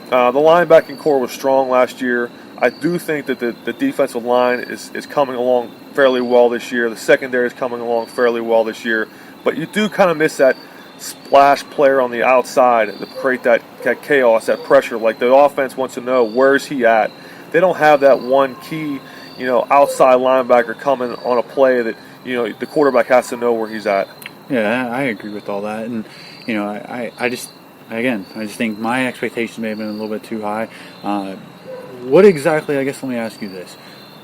the linebacking core was strong last year. I do think that the defensive line is coming along fairly well this year. The secondary is coming along fairly well this year. But you do kind of miss that splash player on the outside to create that chaos, that pressure. Like, the offense wants to know, where's he at? They don't have that one key outside linebacker coming on a play that, the quarterback has to know where he's at. Yeah, I agree with all that. And, I just think my expectations may have been a little bit too high. What exactly, I guess let me ask you this.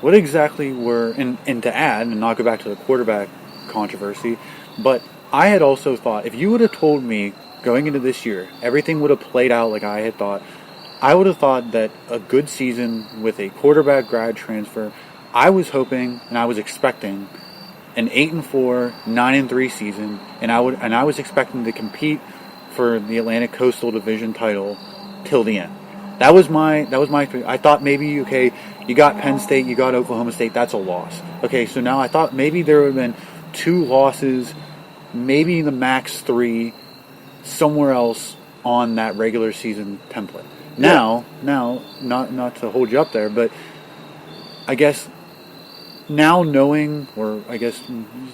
What exactly were, and to add, and not go back to the quarterback controversy, but I had also thought, if you would have told me going into this year, everything would have played out like I had thought, I would have thought that a good season with a quarterback grad transfer, I was hoping and I was expecting an 8-4, 9-3 season, and I was expecting to compete for the Atlantic Coastal Division title till the end. That was my. I thought maybe okay, you got Penn State, you got Oklahoma State. That's a loss. Okay, so now I thought maybe there would have been 2 losses, maybe the max 3, somewhere else on that regular season template. Now, not to hold you up there, but I guess now knowing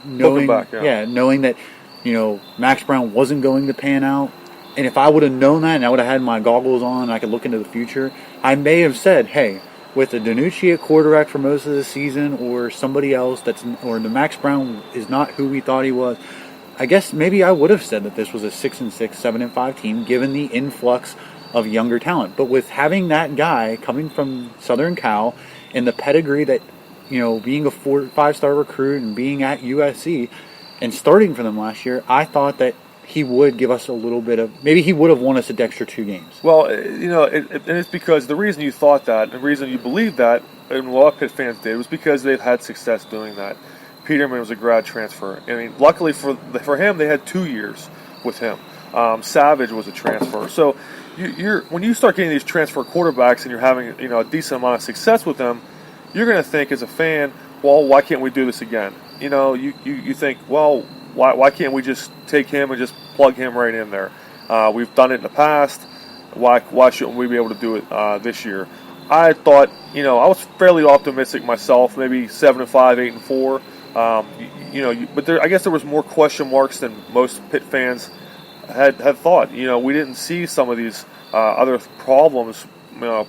knowing that Max Brown wasn't going to pan out, and if I would have known that and I would have had my goggles on and I could look into the future, I may have said, hey, with the Danucci at quarterback for most of the season, or somebody else or the Max Brown is not who we thought he was, I guess maybe I would have said that this was a 6-6, 7-5 team given the influx of younger talent. But with having that guy coming from Southern Cal and the pedigree that, being a 4-5-star recruit and being at USC and starting for them last year, I thought that he would give us a little bit of, maybe he would have won us an extra 2 games. Well, and it's because the reason you thought that, and the reason you believed that, and a lot of Pitt fans did, was because they've had success doing that. Peterman was a grad transfer. I mean, luckily for him, they had 2 years with him. Savage was a transfer. So when you start getting these transfer quarterbacks and you're having a decent amount of success with them, you're going to think as a fan, well, why can't we do this again? You think, well, why can't we just take him and just plug him right in there? We've done it in the past. Why shouldn't we be able to do it this year? I thought, I was fairly optimistic myself, maybe 7-5, 8-4. But I guess there was more question marks than most Pitt fans had thought. We didn't see some of these other problems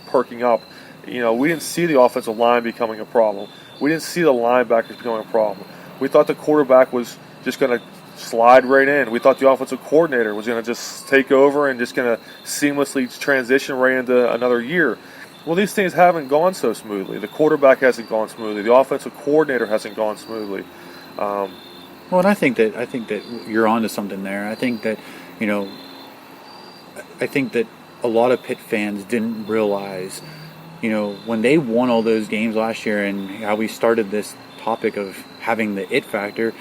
perking up. We didn't see the offensive line becoming a problem. We didn't see the linebackers becoming a problem. We thought the quarterback was just going to slide right in. We thought the offensive coordinator was going to just take over and just going to seamlessly transition right into another year. Well, these things haven't gone so smoothly. The quarterback hasn't gone smoothly. The offensive coordinator hasn't gone smoothly. Well, and I think that you're onto something there. I think that a lot of Pitt fans didn't realize, when they won all those games last year, and how we started this topic of having the it factor.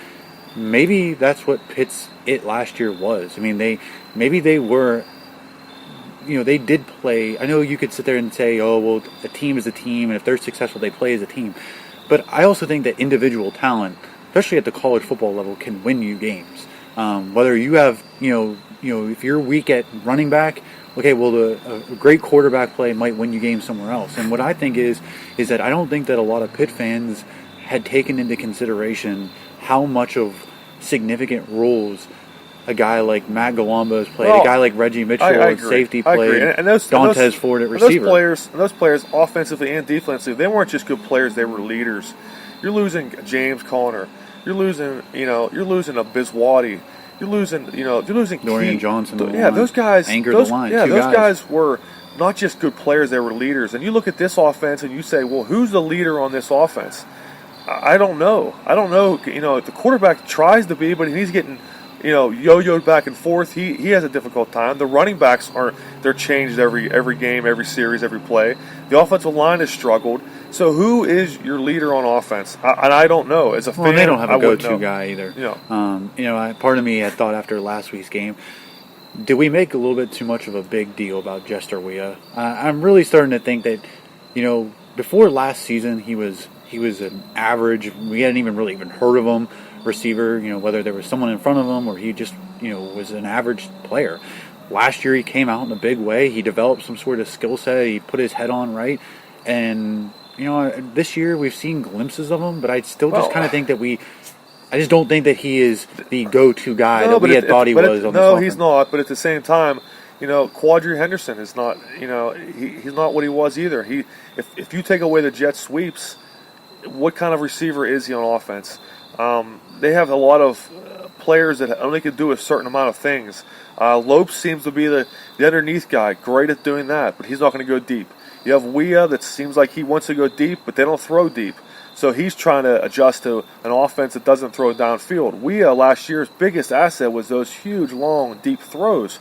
Maybe that's what Pitt's it last year was. I mean, they were. They did play. I know you could sit there and say, oh, well, a team is a team, and if they're successful, they play as a team. But I also think that individual talent, especially at the college football level, can win you games. Whether you have, if you're weak at running back, okay, well, a great quarterback play might win you games somewhere else. And what I think is that I don't think that a lot of Pitt fans had taken into consideration how much of significant roles a guy like Matt Galambos played, a guy like Reggie Mitchell at safety played, and Dantes Ford at receiver. Those players, offensively and defensively, they weren't just good players; they were leaders. You're losing James Conner. You're losing a Biswati. You're losing Dorian Johnson. Those guys anchored the line. Yeah, those guys were not just good players; they were leaders. And you look at this offense and you say, well, who's the leader on this offense? I don't know. The quarterback tries to be, but he's getting, yo-yoed back and forth. He has a difficult time. The running backs they're changed every game, every series, every play. The offensive line has struggled. So who is your leader on offense? And I don't know. As a fan, they don't have a go-to guy either. Part of me had thought after last week's game, did we make a little bit too much of a big deal about Jester Weah? I'm really starting to think that, before last season, he was an average. We hadn't even heard of him receiver. Whether there was someone in front of him or he just was an average player. Last year he came out in a big way. He developed some sort of skill set. He put his head on right, and this year we've seen glimpses of him. But I still just kind of think that I just don't think that he is the go-to guy that we had thought he was. No, he's not. But at the same time, Quadri Henderson is not. He's not what he was either. If you take away the jet sweeps, what kind of receiver is he on offense? They have a lot of players that only can do a certain amount of things. Lopes seems to be the underneath guy, great at doing that, but he's not going to go deep. You have Weah that seems like he wants to go deep, but they don't throw deep. So he's trying to adjust to an offense that doesn't throw downfield. Weah, last year's biggest asset was those huge, long, deep throws.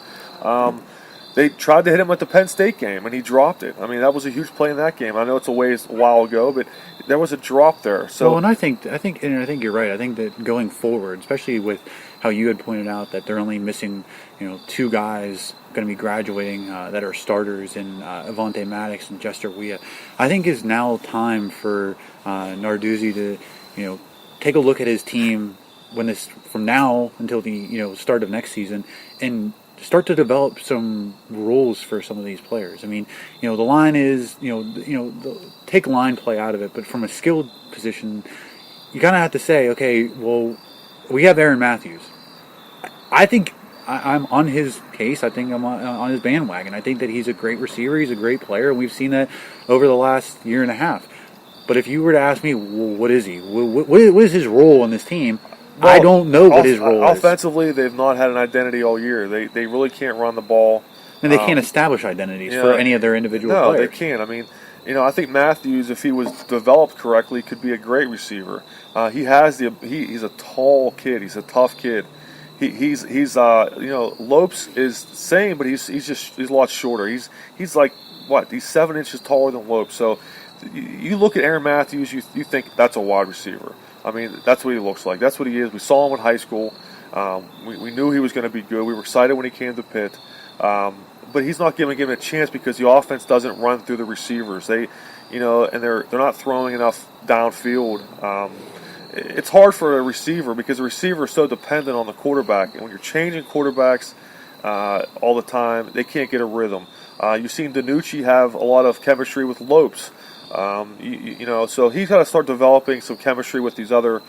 They tried to hit him at the Penn State game, and he dropped it. I mean, that was a huge play in that game. I know it's a while ago, but there was a drop there. So, and I think you're right. I think that going forward, especially with how you had pointed out that they're only missing, two guys going to be graduating that are starters in Avonte Maddox and Jester Wea. I think is now time for Narduzzi to, take a look at his team from now until the start of next season and start to develop some rules for some of these players. I mean, the line is, take line play out of it, but from a skilled position, you kind of have to say, okay, well, we have Aaron Matthews. I think I'm on his case. I think I'm on his bandwagon. I think that he's a great receiver. He's a great player, and we've seen that over the last year and a half. But if you were to ask me, well, what is he? What is his role on this team? Well, I don't know what his role is. Offensively, they've not had an identity all year. They really can't run the ball. And they can't establish identities for any of their individual players. No, they can't. I mean, I think Matthews, if he was developed correctly, could be a great receiver. He's a tall kid. He's a tough kid. Lopes is the same, but he's a lot shorter. He's like what? He's 7 inches taller than Lopes. So you look at Aaron Matthews, you think that's a wide receiver. I mean, that's what he looks like. That's what he is. We saw him in high school. We knew he was going to be good. We were excited when he came to Pitt. But he's not given a chance because the offense doesn't run through the receivers. And they're not throwing enough downfield. It's hard for a receiver because the receiver is so dependent on the quarterback. And when you're changing quarterbacks all the time, they can't get a rhythm. You've seen DiNucci have a lot of chemistry with Lopes. So he's got to start developing some chemistry with these other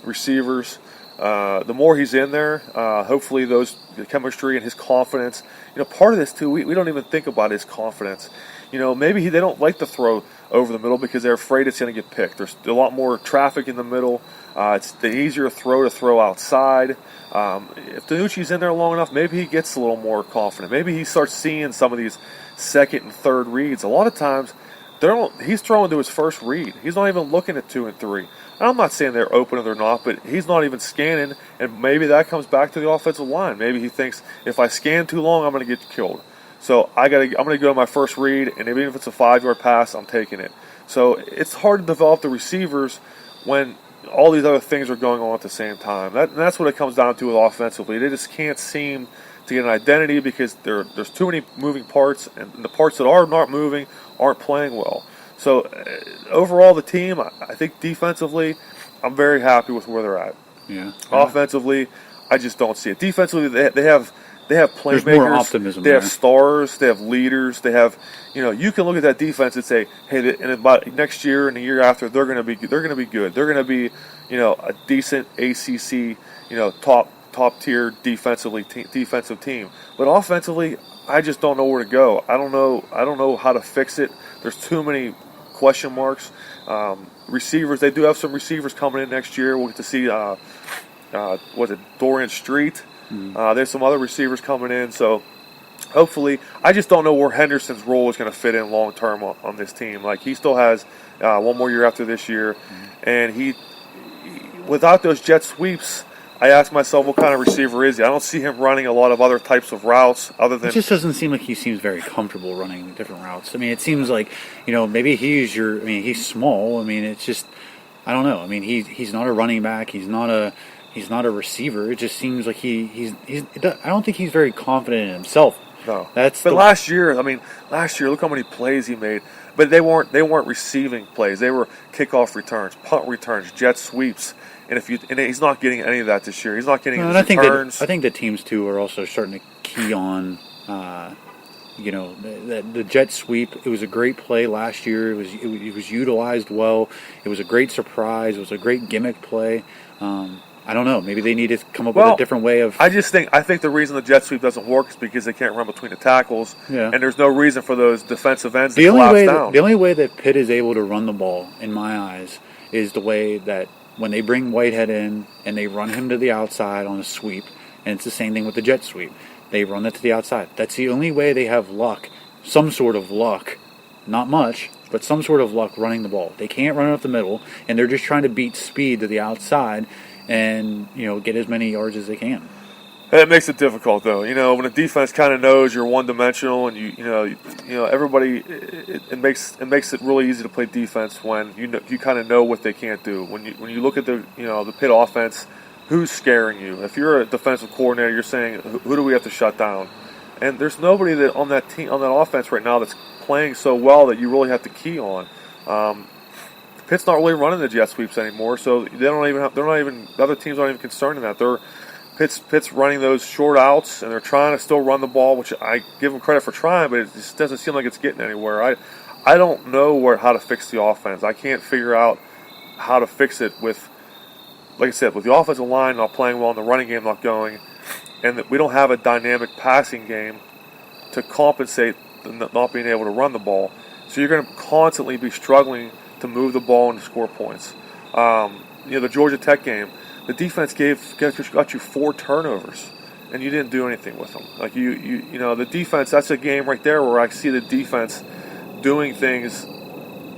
receivers. The more he's in there, hopefully the chemistry and his confidence. Part of this too, we don't even think about his confidence. Maybe they don't like to throw over the middle because they're afraid it's going to get picked. There's a lot more traffic in the middle. It's the easier throw outside. If DiNucci's in there long enough, maybe he gets a little more confident. Maybe he starts seeing some of these second and third reads. A lot of times, he's throwing to his first read. He's not even looking at 2 and 3. And I'm not saying they're open or they're not, but he's not even scanning, and maybe that comes back to the offensive line. Maybe he thinks if I scan too long, I'm going to get killed. So I'm going to go to my first read, and even if it's a 5-yard pass, I'm taking it. So it's hard to develop the receivers when all these other things are going on at the same time. That's what it comes down to with offensively. They just can't seem to get an identity because there's too many moving parts, and the parts that are not moving aren't playing well. So overall, the team, I think defensively, I'm very happy with where they're at. Yeah. Offensively, I just don't see it. Defensively, they have playmakers. There's more optimism. They have stars. They have leaders. They have, you can look at that defense and say, hey, in about next year and the year after, they're going to be good. They're going to be, a decent ACC, top tier defensive team. But offensively, I just don't know where to go. I don't know how to fix it. There's too many question marks. Receivers, they do have some receivers coming in next year. We'll get to see, Dorian Street. There's some other receivers coming in. So hopefully, I just don't know where Henderson's role is going to fit in long term on this team. Like, he still has one more year after this year. And he without those jet sweeps, I ask myself, what kind of receiver is he? I don't see him running a lot of other types of routes other than... It just doesn't seem like he seems very comfortable running different routes. I mean, it seems like, maybe he's small. I mean, it's just, I don't know. I mean, he's not a running back. He's not a receiver. It just seems like I don't think he's very confident in himself. No. Last year, look how many plays he made. But they weren't receiving plays. They were kickoff returns, punt returns, jet sweeps. And he's not getting any of that this year. He's not getting his returns. I think the teams too are also starting to key on, the jet sweep. It was a great play last year. It was utilized well. It was a great surprise. It was a great gimmick play. I don't know. Maybe they need to come up with a different way of. I think the reason the jet sweep doesn't work is because they can't run between the tackles. Yeah. And there's no reason for those defensive ends to collapse down. The only way that Pitt is able to run the ball, in my eyes, is the way that when they bring Whitehead in and they run him to the outside on a sweep, and it's the same thing with the jet sweep. They run it to the outside. That's the only way they have luck, some sort of luck, not much, but some sort of luck running the ball. They can't run it up the middle, and they're just trying to beat speed to the outside and, get as many yards as they can. It makes it difficult, though. When a defense kind of knows you're one-dimensional, and everybody, it makes it really easy to play defense when you kind of know what they can't do. When you look at the Pitt offense, who's scaring you? If you're a defensive coordinator, you're saying, who do we have to shut down? And there's nobody that on that team, on that offense right now that's playing so well that you really have to key on. Pitt's not really running the jet sweeps anymore, so they're not even the other teams aren't even concerned in that. Pitt's running those short outs, and they're trying to still run the ball, which I give them credit for trying, but it just doesn't seem like it's getting anywhere. I don't know how to fix the offense. I can't figure out how to fix it with, like I said, with the offensive line not playing well and the running game not going, and that we don't have a dynamic passing game to compensate not being able to run the ball. So you're going to constantly be struggling to move the ball and to score points. The Georgia Tech game, the defense got you 4 turnovers, and you didn't do anything with them. Like the defense. That's a game right there where I see the defense doing things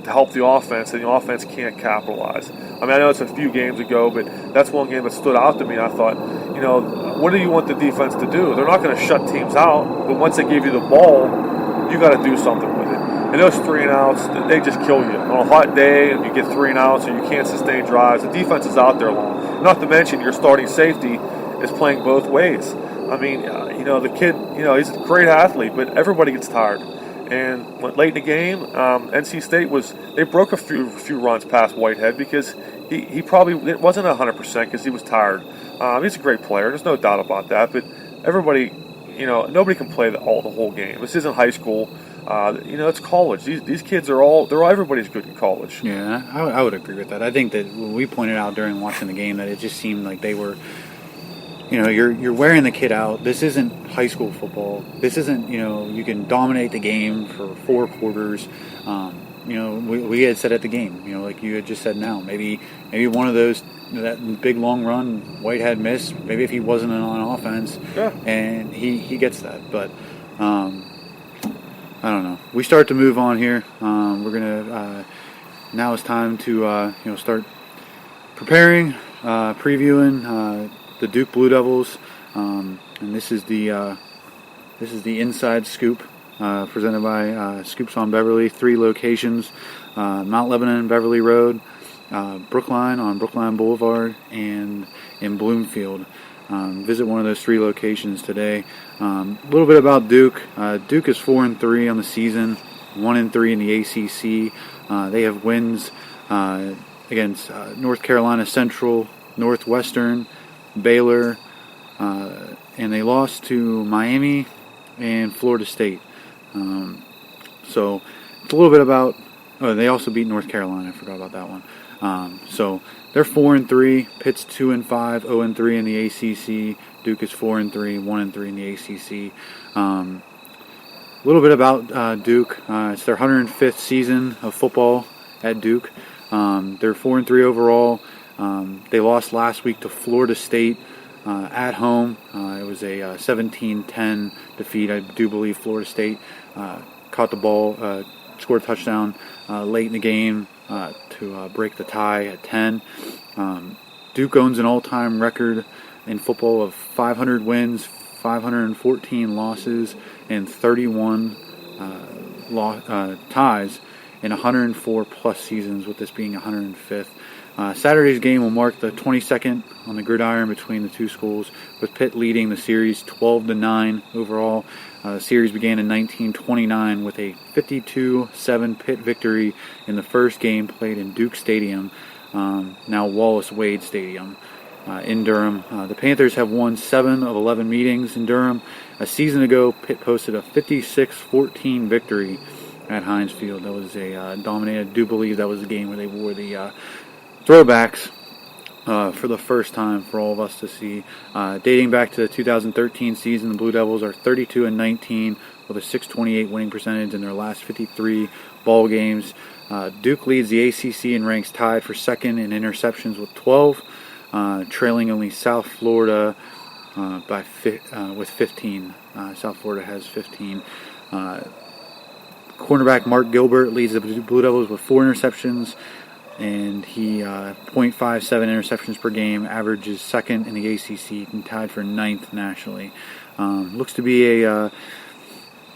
to help the offense, and the offense can't capitalize. I mean, I know it's a few games ago, but that's one game that stood out to me. I thought, what do you want the defense to do? They're not going to shut teams out, but once they give you the ball, you got to do something with it. And those 3 and outs, they just kill you. On a hot day, and you get 3 and outs, and you can't sustain drives. The defense is out there long. Not to mention your starting safety is playing both ways. I mean, the kid, he's a great athlete, but everybody gets tired. And late in the game, NC State they broke a few runs past Whitehead because he probably it wasn't 100% because he was tired. He's a great player. There's no doubt about that. But everybody, nobody can play the whole game. This isn't high school. It's college. These kids everybody's good in college. Yeah, I would agree with that. I think that when we pointed out during watching the game that it just seemed like they were, you're wearing the kid out. This isn't high school football. This isn't, you can dominate the game for 4 quarters. We had said at the game, like you had just said now, maybe one of those, that big long run Whitehead missed, maybe if he wasn't on offense, yeah. And he gets that. But I don't know. We start to move on here. We're gonna now it's time to start preparing, previewing the Duke Blue Devils, and this is the inside scoop presented by Scoops on Beverly. 3 locations: Mount Lebanon, Beverly Road, Brookline on Brookline Boulevard, and in Bloomfield. Visit one of those 3 locations today. A little bit about Duke. Duke is 4-3 on the season, 1-3 in the ACC. They have wins against North Carolina Central, Northwestern, Baylor, and they lost to Miami and Florida State. So it's a little bit about. Oh, they also beat North Carolina. I forgot about that one. So they're 4-3. Pitt's 2-5, 0-3 in the ACC. Duke is 4-3, 1-3 in the ACC. A little bit about Duke. It's their 105th season of football at Duke. They're 4-3 overall. They lost last week to Florida State at home. It was a 17-10 defeat. I do believe Florida State caught the ball, scored a touchdown late in the game to break the tie at 10. Duke owns an all-time record in football of 500 wins, 514 losses, and 31 ties in 104-plus seasons, with this being 105th. Saturday's game will mark the 22nd on the gridiron between the 2 schools, with Pitt leading the series 12-9 overall. The series began in 1929 with a 52-7 Pitt victory in the first game played in Duke Stadium, now Wallace Wade Stadium in Durham. The Panthers have won 7 of 11 meetings in Durham. A season ago, Pitt posted a 56-14 victory at Heinz Field. That was a dominated. I do believe that was the game where they wore the throwbacks for the first time for all of us to see. Dating back to the 2013 season, the Blue Devils are 32-19 with a .628 winning percentage in their last 53 ball games. Duke leads the ACC and ranks tied for second in interceptions with 12, trailing only South Florida with 15. South Florida has 15. Cornerback Mark Gilbert leads the Blue Devils with 4 interceptions, and he .57 interceptions per game, averages second in the ACC and tied for 9th nationally. Looks to be a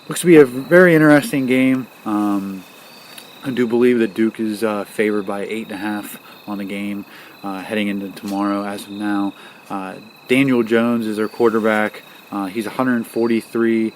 very interesting game. I do believe that Duke is favored by 8.5 on the game heading into tomorrow. As of now, Daniel Jones is their quarterback. He's 143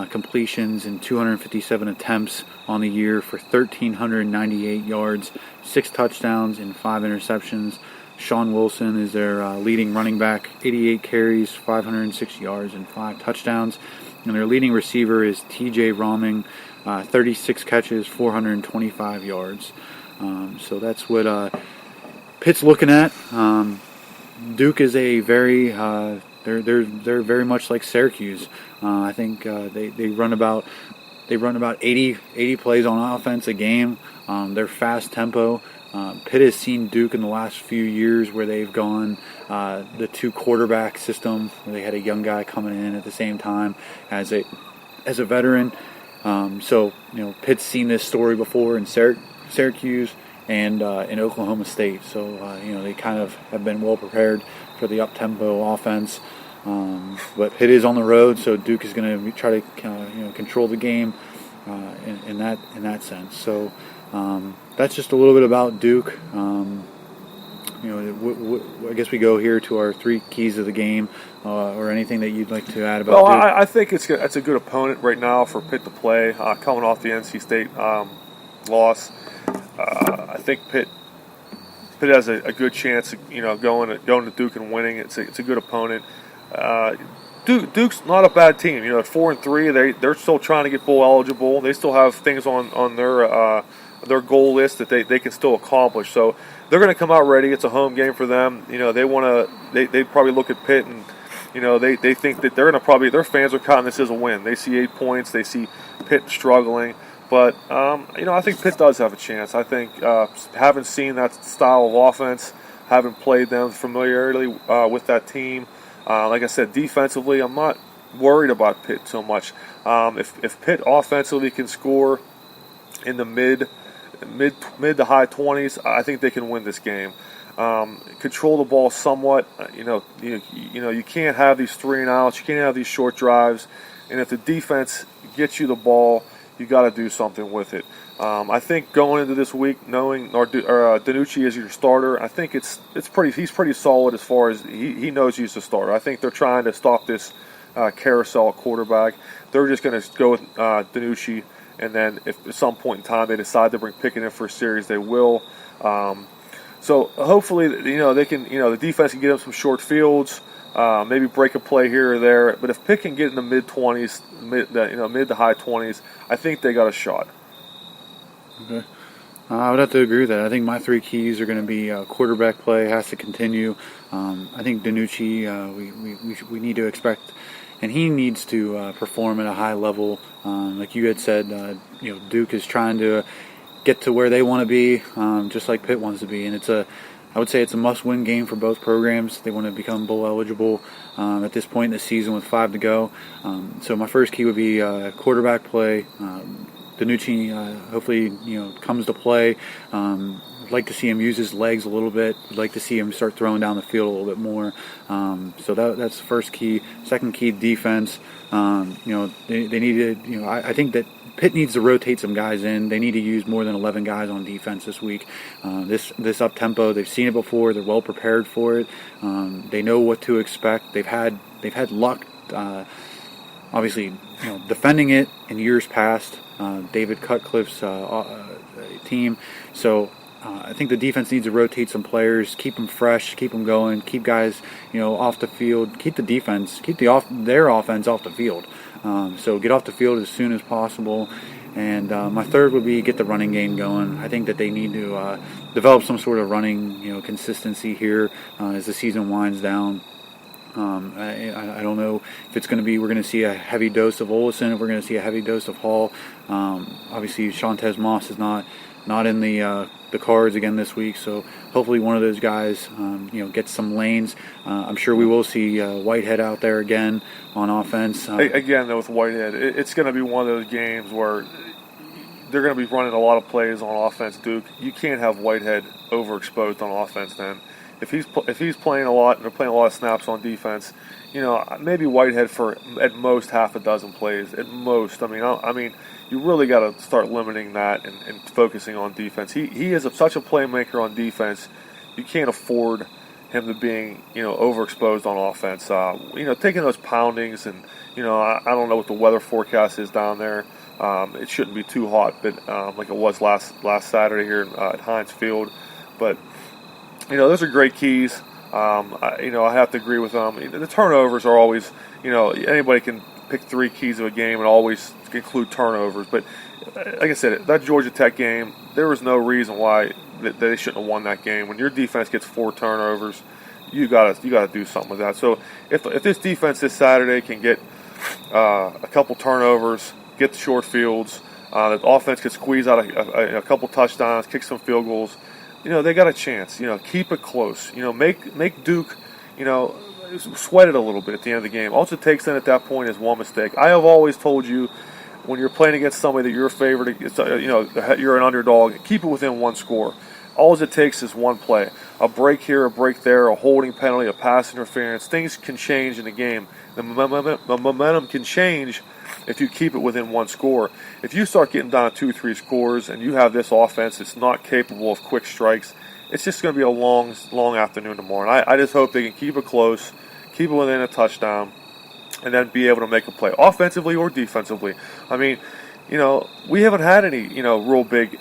completions and 257 attempts on the year for 1,398 yards, 6 touchdowns, and 5 interceptions. Sean Wilson is their leading running back, 88 carries, 506 yards, and 5 touchdowns. And their leading receiver is T.J. Rahming, 36 catches, 425 yards. So that's what Pitt's looking at. Duke is a very they're very much like Syracuse. I think they run about 80 plays on offense a game. They're fast tempo. Pitt has seen Duke in the last few years where they've gone the 2 quarterback system, where they had a young guy coming in at the same time as a veteran. So Pitt's seen this story before in Syracuse and in Oklahoma State. So they kind of have been well prepared for the up-tempo offense. But Pitt is on the road, so Duke is going to try to control the game in that sense. So that's just a little bit about Duke. I guess we go here to our 3 keys of the game, or anything that you'd like to add about Duke. I think it's a good opponent right now for Pitt to play, coming off the NC State loss. I think Pitt has a good chance of going to Duke and winning. It's a good opponent. Duke's not a bad team. At 4-3, they're still trying to get bowl eligible. They still have things on their goal list that they can still accomplish. So they're going to come out ready. It's a home game for them. They probably look at Pitt and they think that their fans are counting this as a win. They see 8 points. They see Pitt struggling. But, I think Pitt does have a chance. I think having seen that style of offense, having played them familiarly with that team, like I said, defensively, I'm not worried about Pitt so much. If Pitt offensively can score in the mid to high 20s, I think they can win this game. Control the ball somewhat. You can't have these 3 and outs. You can't have these short drives. And if the defense gets you the ball, you got to do something with it. I think going into this week, knowing Danucci is your starter, I think he's pretty solid as far as he knows he's the starter. I think they're trying to stop this carousel quarterback. They're just going to go with Danucci, and then if at some point in time they decide to bring Pickett in for a series, they will. So hopefully, they can, the defense can get them some short fields. Maybe break a play here or there, but if Pitt can get in the mid-20s, mid to high 20s, I think they got a shot. Okay, I would have to agree with that. I think my 3 keys are going to be quarterback play has to continue. I think Danucci, we need to expect, and he needs to perform at a high level. Like you had said, Duke is trying to get to where they want to be, just like Pitt wants to be, and I would say it's a must-win game for both programs. They want to become bowl eligible at this point in the season with 5 to go. So my first key would be quarterback play. Danucci hopefully comes to play. I'd like to see him use his legs a little bit. I'd like to see him start throwing down the field a little bit more. So that's the first key. Second key, defense. They need to. I think that Pitt needs to rotate some guys in. They need to use more than 11 guys on defense this week. This up tempo, they've seen it before. They're well prepared for it. They know what to expect. They've had luck, obviously, defending it in years past. David Cutcliffe's team. So I think the defense needs to rotate some players, keep them fresh, keep them going, keep guys off the field, keep their offense off the field. So get off the field as soon as possible. And my third would be get the running game going. I think that they need to develop some sort of running consistency here as the season winds down. I don't know if it's going to be, we're going to see a heavy dose of Olsen, if we're going to see a heavy dose of Hall. Obviously, Shantez Moss is not in the cards again this week, so hopefully one of those guys gets some lanes. I'm sure we will see Whitehead out there again on offense. Again, though, with Whitehead, it's going to be one of those games where they're going to be running a lot of plays on offense, Duke. You can't have Whitehead overexposed on offense then. If he's playing a lot and they're playing a lot of snaps on defense, maybe Whitehead for at most half a dozen plays at most. I mean, you really got to start limiting that and focusing on defense. He is such a playmaker on defense. You can't afford him to being, overexposed on offense. Taking those poundings, and I don't know what the weather forecast is down there. It shouldn't be too hot, but like it was last Saturday here at Heinz Field. But those are great keys. I have to agree with them. The turnovers are always, anybody can pick 3 keys of a game and always include turnovers. But like I said, that Georgia Tech game, there was no reason why they shouldn't have won that game. When your defense gets 4 turnovers, you gotta do something with that. So if this defense this Saturday can get a couple turnovers, get the short fields, the offense could squeeze out a couple touchdowns, kick some field goals, they got a chance. Keep it close. Make Duke, sweat it a little bit at the end of the game. All it takes then at that point is one mistake. I have always told you, when you're playing against somebody that you're favored, you're an underdog, keep it within 1 score. All it takes is one play. A break here, a break there, a holding penalty, a pass interference. Things can change in the game. The momentum can change if you keep it within 1 score. If you start getting down 2-3 scores and you have this offense that's not capable of quick strikes, it's just going to be a long afternoon tomorrow. And I just hope they can keep it close, keep it within a touchdown, and then be able to make a play, offensively or defensively. I mean, we haven't had any, real big,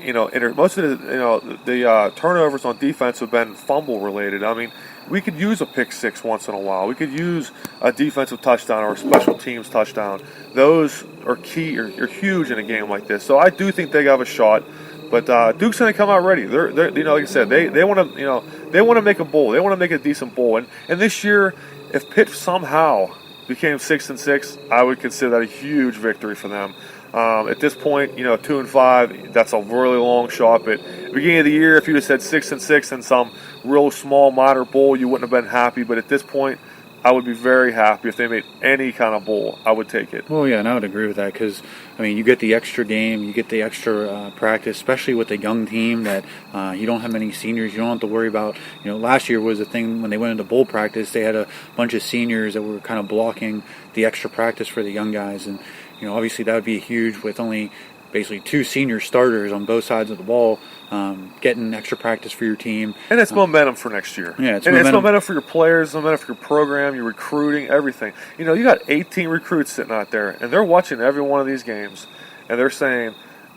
most of the turnovers on defense have been fumble related. I mean, we could use a pick 6 once in a while. We could use a defensive touchdown or a special teams touchdown. Those are key, are huge in a game like this. So I do think they have a shot. But Duke's going to come out ready. They're like I said, they want to, they want to make a bowl. They want to make a decent bowl. And this year, if Pitt somehow became 6-6, I would consider that a huge victory for them. At this point, 2-5, that's a really long shot. But at the beginning of the year, if you'd have said 6-6 and some real small minor bowl, you wouldn't have been happy. But at this point, I would be very happy if they made any kind of bowl. I would take it. Well, yeah, and I would agree with that because, you get the extra game, you get the extra practice, especially with a young team that you don't have many seniors. You don't have to worry about, last year was a thing when they went into bowl practice, they had a bunch of seniors that were kind of blocking the extra practice for the young guys. And, obviously that would be huge with only basically 2 senior starters on both sides of the ball, getting extra practice for your team. And it's momentum for next year. Yeah, it's momentum for your players, momentum for your program, your recruiting, everything. You got 18 recruits sitting out there, and they're watching every one of these games, and they're saying,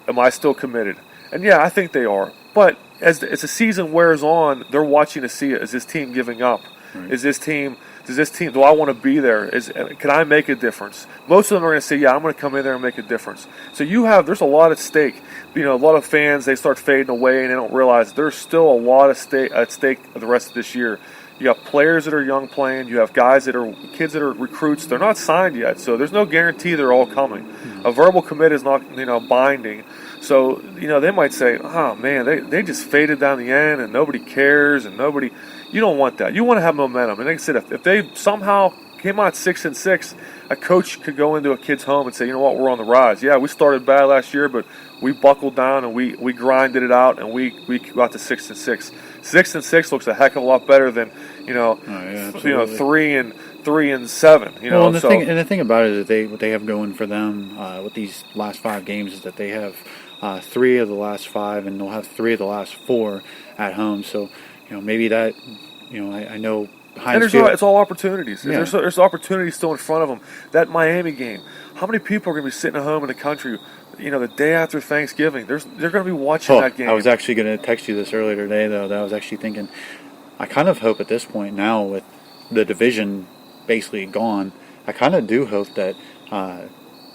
am I still committed? And yeah, I think they are. But as the season wears on, they're watching to see, is this team giving up? Right. Do I want to be there? Can I make a difference? Most of them are going to say, yeah, I'm going to come in there and make a difference. So there's a lot at stake. A lot of fans, they start fading away and they don't realize there's still a lot at stake the rest of this year. You have players that are young playing. You have kids that are recruits. They're not signed yet, so there's no guarantee they're all coming. Mm-hmm. A verbal commit is not, binding. So, they might say, oh, man, they just faded down the end and nobody cares and nobody – you don't want that. You want to have momentum. And like I said, if they somehow came out 6-6, a coach could go into a kid's home and say, you know what, we're on the rise. Yeah, we started bad last year, but we buckled down and we grinded it out and we got to 6-6. 6-6 looks a heck of a lot better than 3-7. Well, and the thing about it is that what they have going for them with these last 5 games is that they have 3 of the last 5 and they'll have 3 of the last 4 at home. So maybe that I know. And it's all opportunities. Yeah. There's opportunities still in front of them. That Miami game, how many people are going to be sitting at home in the country, the day after Thanksgiving? They're going to be watching that game. I was actually going to text you this earlier today, though, that I was actually thinking, I kind of hope at this point now with the division basically gone, I kind of do hope that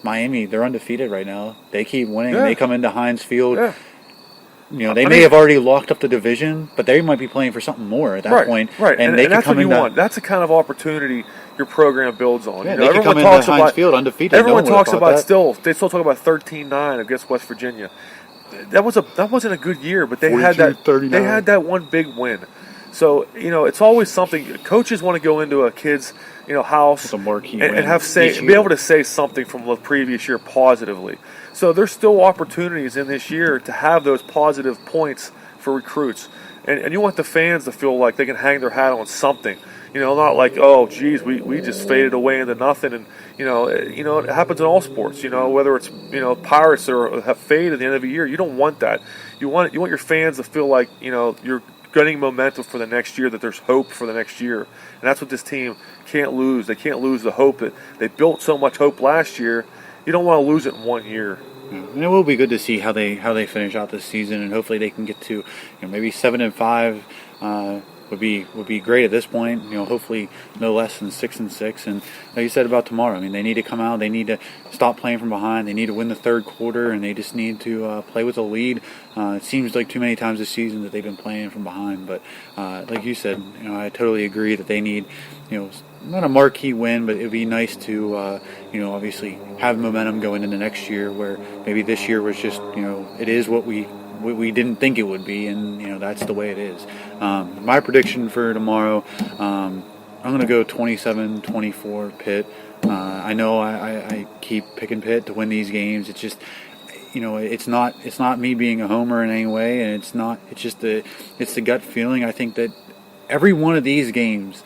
Miami, they're undefeated right now. They keep winning. Yeah. They come into Heinz Field. Yeah. They may have already locked up the division, but they might be playing for something more at that point. Right, and that's what you want. That's the kind of opportunity your program builds on. Yeah, they can come into Heinz Field undefeated. Everyone talks about they still talk about 13-9 against West Virginia. That wasn't a good year, but they had that one big win. So it's always something. Coaches want to go into a kid's house and be able to say something from the previous year positively. So there's still opportunities in this year to have those positive points for recruits. And you want the fans to feel like they can hang their hat on something. Not like, oh, geez, we just faded away into nothing. And, it happens in all sports, whether it's, Pirates or have faded at the end of the year. You don't want that. You want your fans to feel like, you're getting momentum for the next year, that there's hope for the next year. And that's what this team can't lose. They can't lose the hope that they built so much hope last year. You don't want to lose it in 1 year. And it will be good to see how they finish out this season, and hopefully they can get to maybe 7-5. Would be great at this point. Hopefully no less than 6-6. And like you said about tomorrow, I mean, they need to come out. They need to stop playing from behind. They need to win the third quarter, and they just need to play with a lead. It seems like too many times this season that they've been playing from behind. But like you said, I totally agree that they need, not a marquee win, but it'd be nice to, obviously have momentum going into next year, where maybe this year was just, it is what we didn't think it would be, and that's the way it is. My prediction for tomorrow, I'm going to go 27-24 Pitt. I know I keep picking Pitt to win these games. It's just, it's not me being a homer in any way, and it's just it's the gut feeling. I think that every one of these games,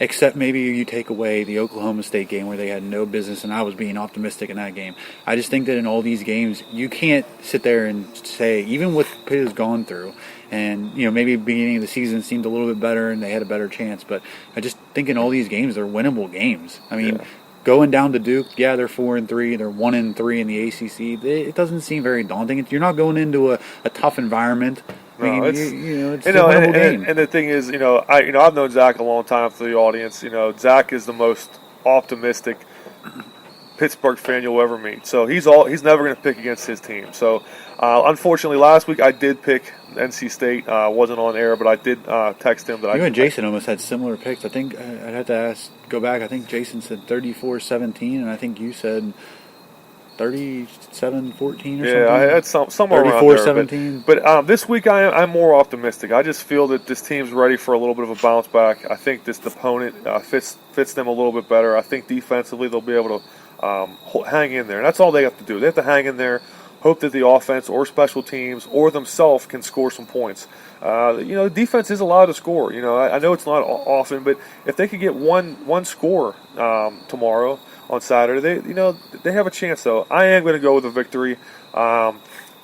except maybe you take away the Oklahoma State game where they had no business, and I was being optimistic in that game. I just think that in all these games, you can't sit there and say, even what Pitt has gone through, and maybe beginning of the season seemed a little bit better and they had a better chance, but I just think in all these games, they're winnable games. I mean, going down to Duke, yeah, they're 4-3, they're 1-3 in the ACC. It doesn't seem very daunting. You're not going into a tough environment. I mean, it's a winnable game. And the thing is, I've known Zach a long time for the audience. Zach is the most optimistic Pittsburgh fan you'll ever meet. So he's never going to pick against his team. So unfortunately, last week I did pick NC State. Wasn't on air, but I did text him that you and Jason almost had similar picks. I think I'd have to go back. I think Jason said 34-17, and I think you said 37-14 or something. Yeah, I had somewhere around there. 34-17. But this week I'm more optimistic. I just feel that this team's ready for a little bit of a bounce back. I think this opponent fits them a little bit better. I think defensively they'll be able to hang in there. And that's all they have to do. They have to hang in there, hope that the offense or special teams or themselves can score some points. Defense is allowed to score. I know it's not often, but if they could get one score tomorrow on Saturday, they have a chance. Though I am going to go with a victory. Like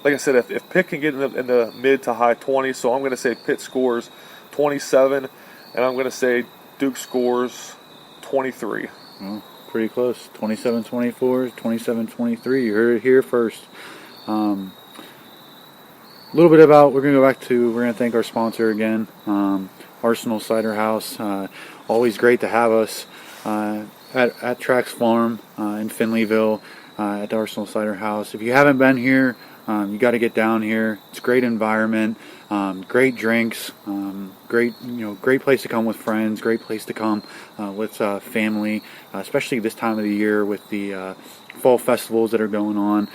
I said, if Pitt can get in the mid to high 20s, so I'm going to say Pitt scores 27, and I'm going to say Duke scores 23. Well, pretty close. 27-24, 27-23. You heard it here first. A little bit about, we're going to thank our sponsor again, Arsenal Cider House. Always great to have us at Trax Farm in Finleyville at the Arsenal Cider House. If you haven't been here, you got to get down here. It's a great environment, great drinks, great place to come with friends, great place to come with family, especially this time of the year with the fall festivals that are going on.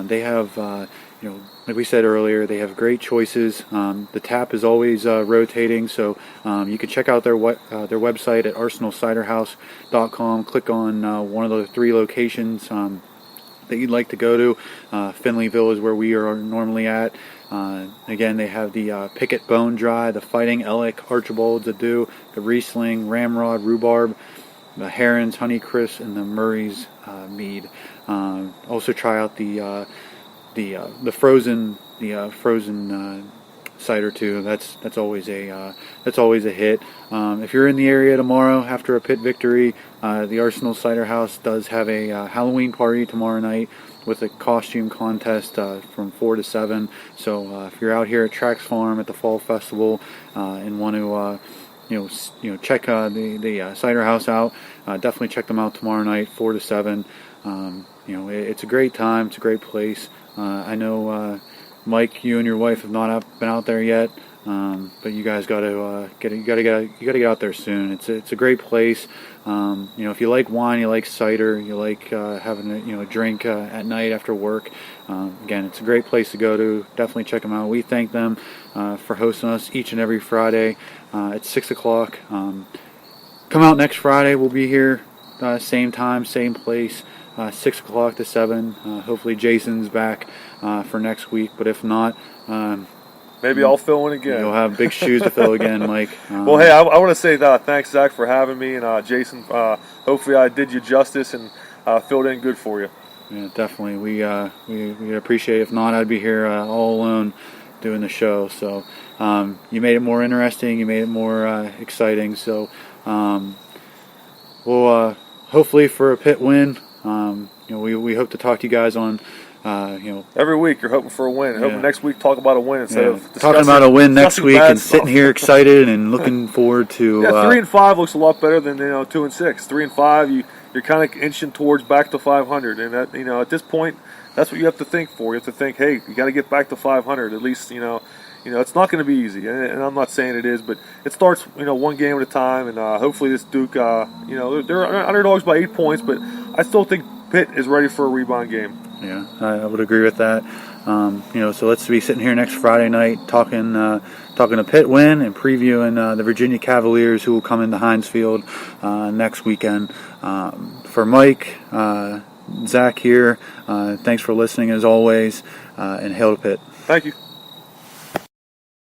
They have, like we said earlier, they have great choices. The tap is always rotating, so you can check out their website at arsenalciderhouse.com. Click on one of the 3 locations that you'd like to go to. Finleyville is where we are normally at. Again, they have the Pickett Bone Dry, the Fighting Ellick, Archibald's Ado, the Riesling, Ramrod, Rhubarb, the Herons, Honeycrisp, and the Murray's Mead. Also try out the frozen cider too. That's always a hit. If you're in the area tomorrow after a Pitt victory, the Arsenal Cider House does have a Halloween party tomorrow night with a costume contest from 4 to 7. So if you're out here at Trax Farm at the Fall Festival and want to check the cider house out, definitely check them out tomorrow night, 4 to 7. It's a great time. It's a great place. I know, Mike, you and your wife have not been out there yet, but you guys got to get out there soon. It's a great place. If you like wine, you like cider, you like having a drink at night after work. Again, it's a great place to go to. Definitely check them out. We thank them for hosting us each and every Friday at 6 o'clock. Come out next Friday. We'll be here, same time, same place. 6 o'clock to 7. Hopefully Jason's back for next week, but if not, maybe I'll fill in again. You'll have big shoes to fill again, Mike. Well, hey, I want to say thanks, Zach, for having me, and Jason, hopefully I did you justice and filled in good for you. Yeah, definitely. We appreciate it. If not, I'd be here all alone doing the show. So you made it more interesting. You made it more exciting. So we'll hopefully for a Pitt win. We hope to talk to you guys on. Every week you're hoping for a win. Hoping next week talk about a win instead of talking about a win next week and sitting here excited and looking forward to. 3-5 looks a lot better than 2-6. 3-5, you're kind of inching towards back to 500, and that at this point, that's what you have to think for. You have to think, hey, you got to get back to 500 at least. It's not going to be easy, and I'm not saying it is, but it starts one game at a time, and hopefully this Duke, they're underdogs by 8 points, but I still think Pitt is ready for a rebound game. Yeah, I would agree with that. So let's be sitting here next Friday night talking a Pitt win and previewing the Virginia Cavaliers who will come into Heinz Field next weekend. For Mike, Zach here, thanks for listening as always, and hail to Pitt. Thank you.